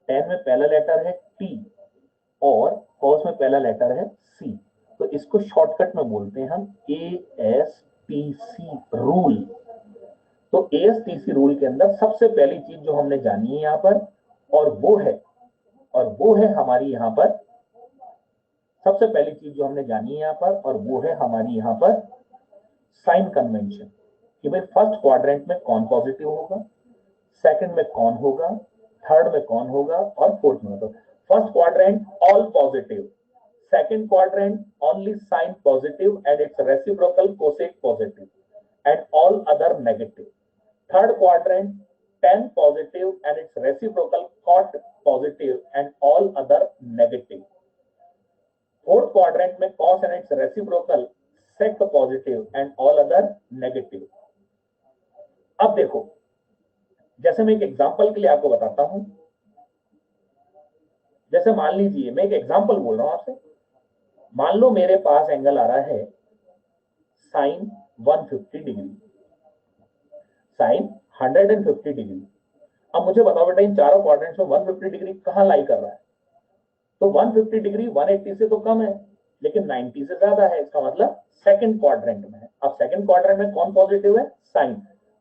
टेन में पहला लेटर है T और कॉस में पहला लेटर है C। तो इसको शॉर्टकट में बोलते हैं हम ASTC रूल। तो ASTC रूल के अंदर सबसे पहली चीज जो हमने जानी है यहां पर और वो है हमारी यहां पर सबसे पहली चीज जो हमने जानी है यहां पर और वो है हमारी यहां पर साइन कन्वेंशन कि भाई फर्स्ट क्वाड्रेंट में कौन पॉजिटिव होगा, सेकंड में कौन होगा, थर्ड में कौन होगा और फोर्थ में होगा। First quadrant all positive, second quadrant only sine positive and its reciprocal cosec positive and all other negative. Third quadrant 10 positive and its reciprocal cot positive and all other negative. Fourth quadrant में cos and its reciprocal sec positive and all other negative. अब देखो जैसे मैं एक example के लिए आपको बताता हूं, जैसे मान लीजिए मैं एक एग्जांपल बोल रहा हूं आपसे। मान लो मेरे पास एंगल आ रहा है साइन 150 डिग्री, साइन 150 डिग्री। अब मुझे बताओ बेटा इन चारों क्वाड्रेंट्स में 150 डिग्री कहां लाई कर रहा है? तो 150 डिग्री 180 से तो कम है लेकिन 90 से ज्यादा है, इसका मतलब सेकंड क्वाड्रेंट में है। अब सेकंड क्वाड्रेंट में कौन पॉजिटिव है? साइन।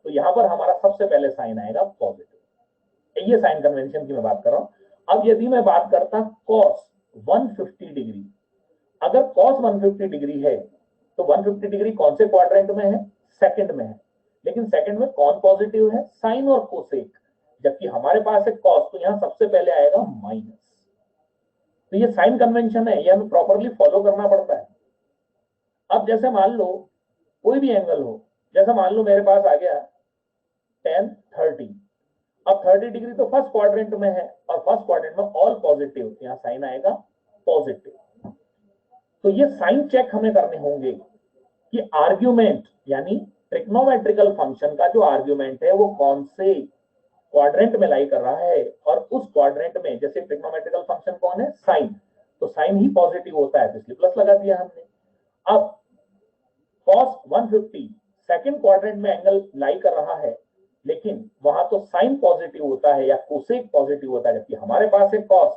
तो यहां पर हमारा सबसे पहले साइन आएगा पॉजिटिव। ये साइन कन्वेंशन की मैं बात कर रहा हूं। अब यदि मैं बात करता कॉस 150 डिग्री, अगर कॉस 150 डिग्री है तो 150 डिग्री कौन से क्वाड्रेंट में है? सेकंड में है। लेकिन सेकंड में कौन पॉजिटिव है? साइन और कोसेक। जबकि हमारे पास है कॉस, तो यहां सबसे पहले आएगा माइनस। तो ये साइन कन्वेंशन है, ये हमें प्रॉपरली फॉलो करना पड़ता है। अब जैसे मान लो कोई भी एंगल हो, जैसे मान लो मेरे पास आ गया 10 30। अब 30 डिग्री तो फर्स्ट क्वाड्रेंट में है और फर्स्ट क्वाड्रेंट में ऑल पॉजिटिव, यहां साइन आएगा पॉजिटिव। तो ये साइन चेक हमें करने होंगे कि आर्ग्यूमेंट यानी ट्रिग्नोमेट्रिकल फंक्शन का जो आर्ग्यूमेंट है वो कौन से क्वाड्रेंट में लाई कर रहा है। और उस क्वाड्रेंट में जैसे ट्रिग्नोमेट्रिकल फंक्शन कौन है? साइन। तो साइन ही पॉजिटिव होता है, तो इसलिए प्लस लगा दिया हमने। अब cos 150 सेकंड क्वाड्रेंट में एंगल लाई कर रहा है लेकिन वहां तो साइन पॉजिटिव होता है या कोसेक पॉजिटिव होता है, जबकि हमारे पास है cos,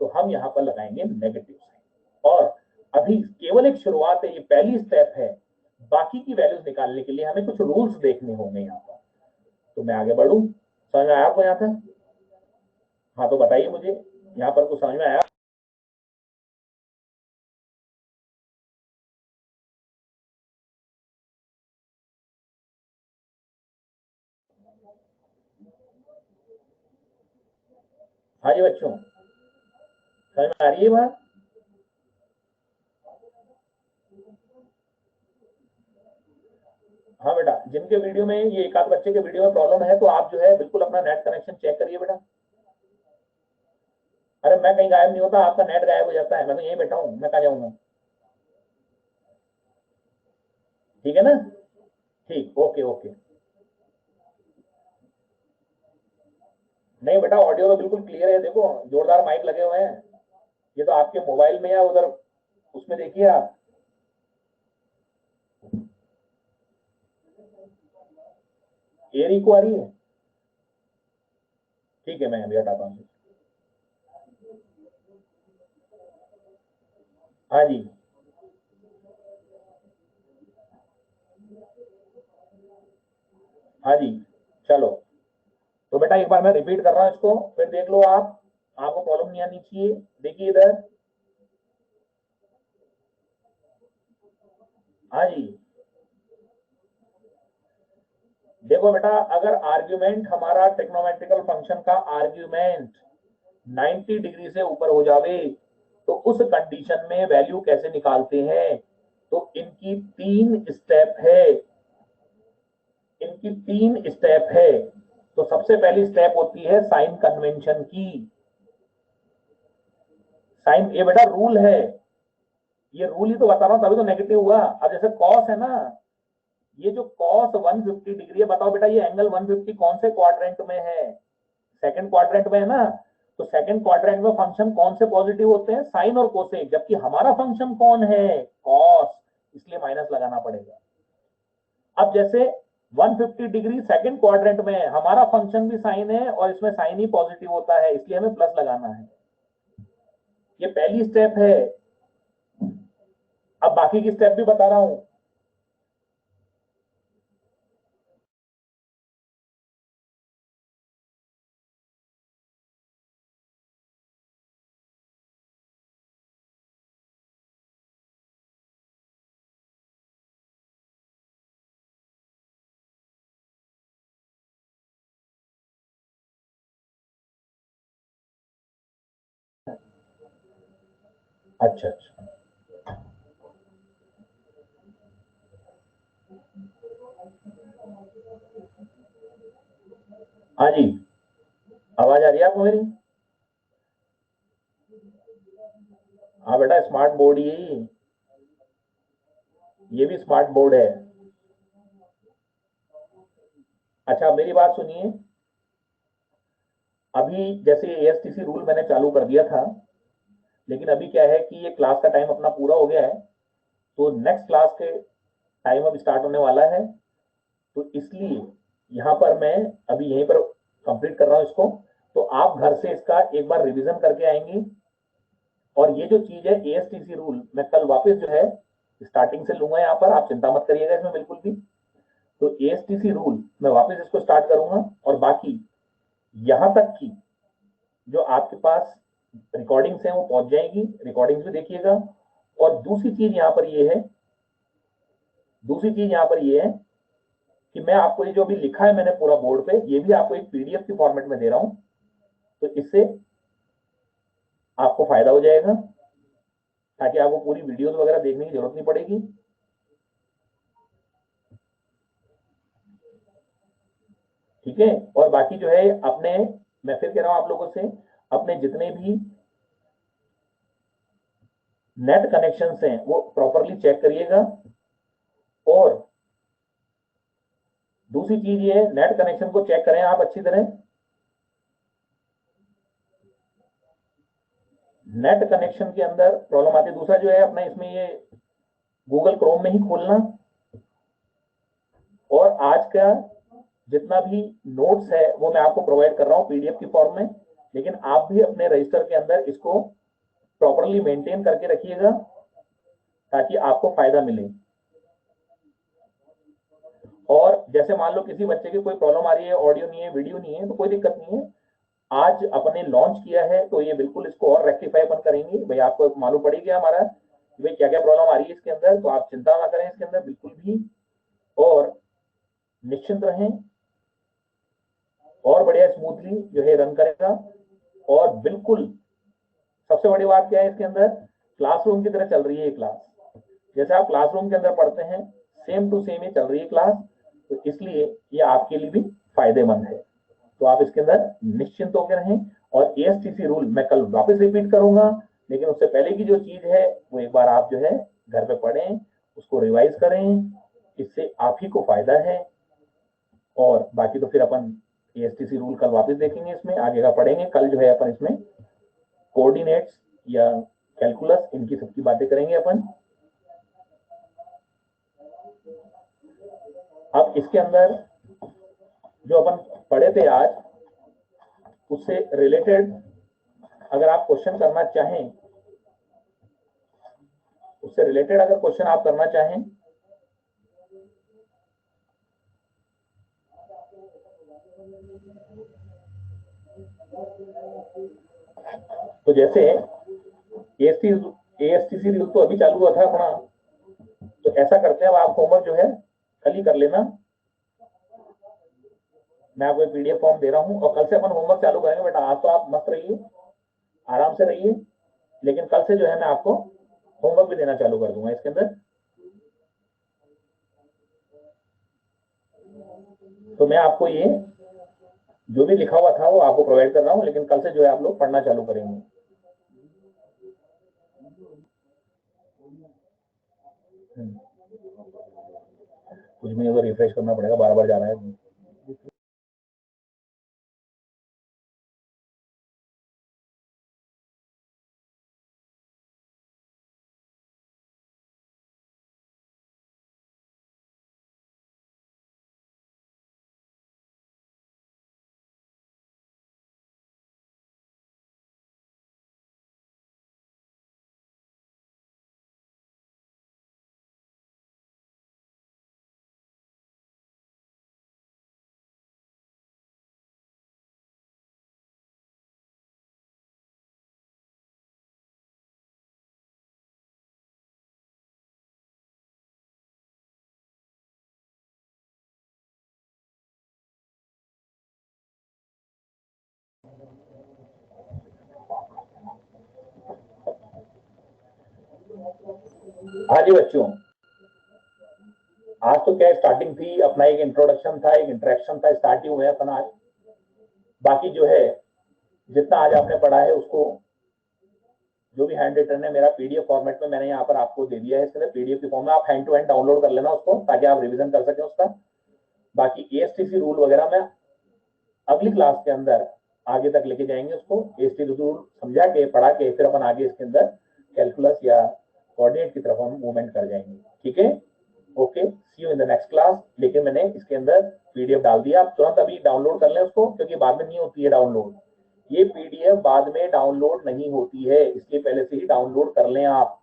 तो हम यहां पर लगाएंगे नेगेटिव साइन। और अभी केवल एक शुरुआत है, ये पहली स्टेप है। बाकी की वैल्यूज निकालने के लिए हमें कुछ रूल्स देखने होंगे यहां पर। तो मैं आगे बढ़ू, समझ में आया आपको यहां तक? हाँ तो बताइए मुझे यहाँ पर कुछ समझ में आया? हाँ जी बच्चों, समझ में आ रही है बात? हाँ बेटा, जिनके वीडियो में ये एक आध बच्चे के वीडियो में प्रॉब्लम है तो आप जो है बिल्कुल अपना नेट कनेक्शन चेक करिए बेटा। अरे मैं कहीं गायब नहीं होता, आपका नेट गायब हो जाता है, मैं तो यहीं बैठा हूँ, मैं कहाँ जाऊंगा? ठीक है ना? ठीक, ओके ओके। नहीं बेटा, ऑडियो तो बिल्कुल क्लियर है, देखो जोरदार माइक लगे हुए हैं। ये तो आपके मोबाइल में या उधर उसमें देखिए आप। एरी को आ रही है? ठीक है, मैं अभी हटाता हूँ। हाँ जी, हाँ जी, चलो। तो बेटा एक बार मैं रिपीट कर रहा हूं इसको, फिर देख लो आप, आपको प्रॉब्लम नहीं आनी चाहिए। देखिए इधर, हाँ जी, देखो बेटा, अगर आर्ग्यूमेंट हमारा ट्रिग्नोमेट्रिकल फंक्शन का आर्ग्यूमेंट 90 डिग्री से ऊपर हो जावे तो उस कंडीशन में वैल्यू कैसे निकालते हैं? तो इनकी तीन स्टेप है, इनकी तीन स्टेप है। तो सबसे पहली स्टेप होती है साइन कन्वेंशन की। साइन, ये बेटा रूल है, ये रूल ही तो बता रहा हूं, तभी तो नेगेटिव हुआ। अब जैसे कॉस है ना, ये जो कॉस 150 डिग्री है, बताओ बेटा ये एंगल 150 कौन से क्वाड्रेंट में है? सेकंड क्वाड्रेंट में है ना। तो सेकंड क्वाड्रेंट में फंक्शन कौन से पॉजिटिव होते हैं? साइन और कोसेक, जबकि हमारा फंक्शन कौन है? कॉस, इसलिए माइनस लगाना पड़ेगा। अब जैसे 150 डिग्री सेकंड क्वाड्रेंट में है, हमारा फंक्शन भी साइन है और इसमें साइन ही पॉजिटिव होता है, इसलिए हमें प्लस लगाना है। ये पहली स्टेप है। अब बाकी की स्टेप भी बता रहा हूं। अच्छा अच्छा, हाँ जी, आवाज आ रही है आपको मेरी? हाँ बेटा, स्मार्ट बोर्ड ये भी स्मार्ट बोर्ड है। अच्छा, मेरी बात सुनिए। अभी जैसे एएसटीसी रूल मैंने चालू कर दिया था, लेकिन अभी क्या है कि ये क्लास का टाइम अपना पूरा हो गया है, तो नेक्स्ट क्लास के टाइम अब स्टार्ट होने वाला है। तो इसलिए यहाँ पर मैं अभी यहीं पर कंप्लीट कर रहा हूँ इसको। तो आप घर से इसका एक बार रिवीजन करके आएंगी, और ये जो चीज है एएसटीसी रूल, मैं कल वापस जो है स्टार्टिंग से लूंगा यहाँ पर, आप चिंता मत करिएगा इसमें बिल्कुल भी। तो एएसटीसी रूल मैं वापस इसको स्टार्ट करूंगा, और बाकी यहां तक की जो आपके पास रिकॉर्डिंग्स हैं वो पहुंच जाएंगी, रिकॉर्डिंग्स भी देखिएगा। और दूसरी चीज यहाँ पर ये है, दूसरी चीज यहाँ पर ये है कि मैं आपको ये जो अभी लिखा है मैंने पूरा बोर्ड पे, ये भी आपको एक पीडीएफ की फॉर्मेट में दे रहा हूं। तो इससे आपको फायदा हो जाएगा, ताकि आपको पूरी वीडियोस वगैरह देखने की जरूरत नहीं पड़ेगी। ठीक है, और बाकी जो है अपने, मैं फिर कह रहा हूं आप लोगों से, अपने जितने भी नेट कनेक्शन हैं वो प्रॉपरली चेक करिएगा। और दूसरी चीज ये है, नेट कनेक्शन को चेक करें आप अच्छी तरह। नेट कनेक्शन के अंदर प्रॉब्लम आती है। दूसरा जो है अपना इसमें ये गूगल क्रोम में ही खोलना, और आज का जितना भी नोट्स है वो मैं आपको प्रोवाइड कर रहा हूँ पीडीएफ की फॉर्म में, लेकिन आप भी अपने रजिस्टर के अंदर इसको प्रॉपरली मेंटेन करके रखिएगा, ताकि आपको फायदा मिले। और जैसे मान लो किसी बच्चे की कोई प्रॉब्लम आ रही है, ऑडियो नहीं है, वीडियो नहीं है, तो कोई दिक्कत नहीं है। आज अपने लॉन्च किया है तो ये बिल्कुल इसको और रेक्टिफाई अपन करेंगे। भाई आपको मालूम पड़ी गया हमारा कि भाई क्या क्या प्रॉब्लम आ रही है इसके अंदर, तो आप चिंता ना करें इसके अंदर बिल्कुल भी, और निश्चिंत रहें, और बढ़िया स्मूथली जो है रन करेगा। और बिल्कुल सबसे बड़ी बात क्या है इसके अंदर, क्लासरूम की तरह चल रही है क्लास। जैसे आप क्लासरूम के अंदर पढ़ते हैं, सेम टू सेम ही चल रही है क्लास। तो इसलिए ये आपके लिए भी फायदेमंद है। तो आप इसके अंदर निश्चिंत होकर रहें। और एएसटीसी रूल मैं कल वापस रिपीट करूंगा, लेकिन उससे पहले की जो चीज है वो एक बार आप जो है घर पे पढ़ें, उसको रिवाइज करें, इससे आप ही को फायदा है। और बाकी तो फिर अपन एएसटीसी रूल कल वापस देखेंगे, इसमें आगे का पढ़ेंगे। कल जो है अपन इसमें कोऑर्डिनेट्स या कैलकुलस, इनकी सबकी बातें करेंगे अपन। अब इसके अंदर जो अपन पढ़े थे आज, उससे रिलेटेड अगर आप क्वेश्चन करना चाहें, उससे रिलेटेड अगर क्वेश्चन आप करना चाहें तो जैसे एएसटीसी रूल तो अभी चालू हुआ था अपना, तो ऐसा करते हैं, अब आप होमवर्क जो है कल ही कर लेना। मैं आपको पीडीएफ फॉर्म दे रहा हूं और कल से अपन होमवर्क चालू करेंगे बेटा। आज तो आप मस्त रहिए, आराम से रहिए, लेकिन कल से जो है मैं आपको होमवर्क भी देना चालू कर दूंगा इसके अंदर। तो मैं आपको ये जो भी लिखा हुआ था वो आपको प्रोवाइड कर रहा हूं, लेकिन कल से जो है आप लोग पढ़ना चालू करेंगे। कुछ भी नहीं तो रिफ्रेश करना पड़ेगा, बार बार जा रहा है। हाँ जी बच्चों, आज तो क्या स्टार्टिंग थी, अपना एक इंट्रोडक्शन था, एक इंटरेक्शन था, स्टार्ट ही हुए अपन आज। बाकी जो है जितना आज आपने पढ़ा है उसको जो भी हैंड रिटन है मेरा पीडीएफ फॉर्मेट में मैंने यहाँ पर आपको दे दिया है। इसके पीडीएफ की फॉर्म में आप हैंड टू हैंड डाउनलोड कर लेना उसको, ताकि आप रिवीजन कर सकें उसका। बाकी एएसटीसी रूल वगैरह में अगली क्लास के अंदर आगे तक लेके जाएंगे उसको। एएसटीसी रूल समझा के पढ़ा के फिर अपन आगे इसके अंदर कैलकुलस या कोऑर्डिनेट की तरफ हम मूवमेंट कर जाएंगे। ठीक है, okay, see you in the next class. लेकिन मैंने इसके अंदर पीडीएफ डाल दिया, आप तुरंत अभी डाउनलोड कर लें उसको, क्योंकि बाद में नहीं होती है डाउनलोड। ये पीडीएफ बाद में डाउनलोड नहीं होती है, इसलिए पहले से ही डाउनलोड कर लें आप।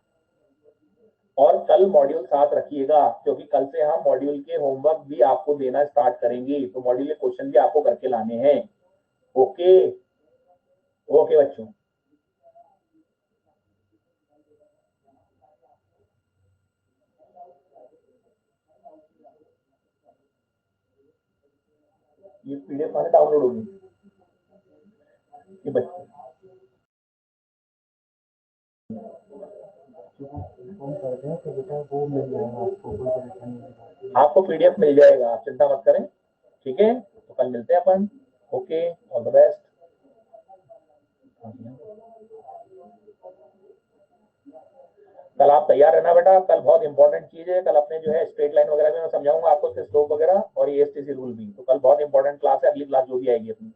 और कल मॉड्यूल साथ रखिएगा, क्योंकि कल से हम मॉड्यूल के होमवर्क भी आपको देना स्टार्ट करेंगे, तो मॉड्यूल के क्वेश्चन भी आपको करके लाने हैं। ओके, ओके बच्चों। ये पीडीएफ वाले डाउनलोड होगी ये बच्चे कर दें तो बेटा वो मिल जाएगा आपको, कोई परेशानी नहीं। आपको पीडीएफ मिल जाएगा, आप चिंता मत करें। ठीक है, तो कल मिलते हैं अपन। Okay, all the best. कल आप तैयार रहना बेटा, कल बहुत इंपॉर्टेंट चीज है। कल अपने जो है स्ट्रेट लाइन वगैरह भी मैं समझाऊंगा आपको, उसके स्लोप वगैरह, और ये एसटीसी रूल भी। तो कल बहुत इंपॉर्टेंट क्लास है, अगली क्लास जो भी आएगी अपनी।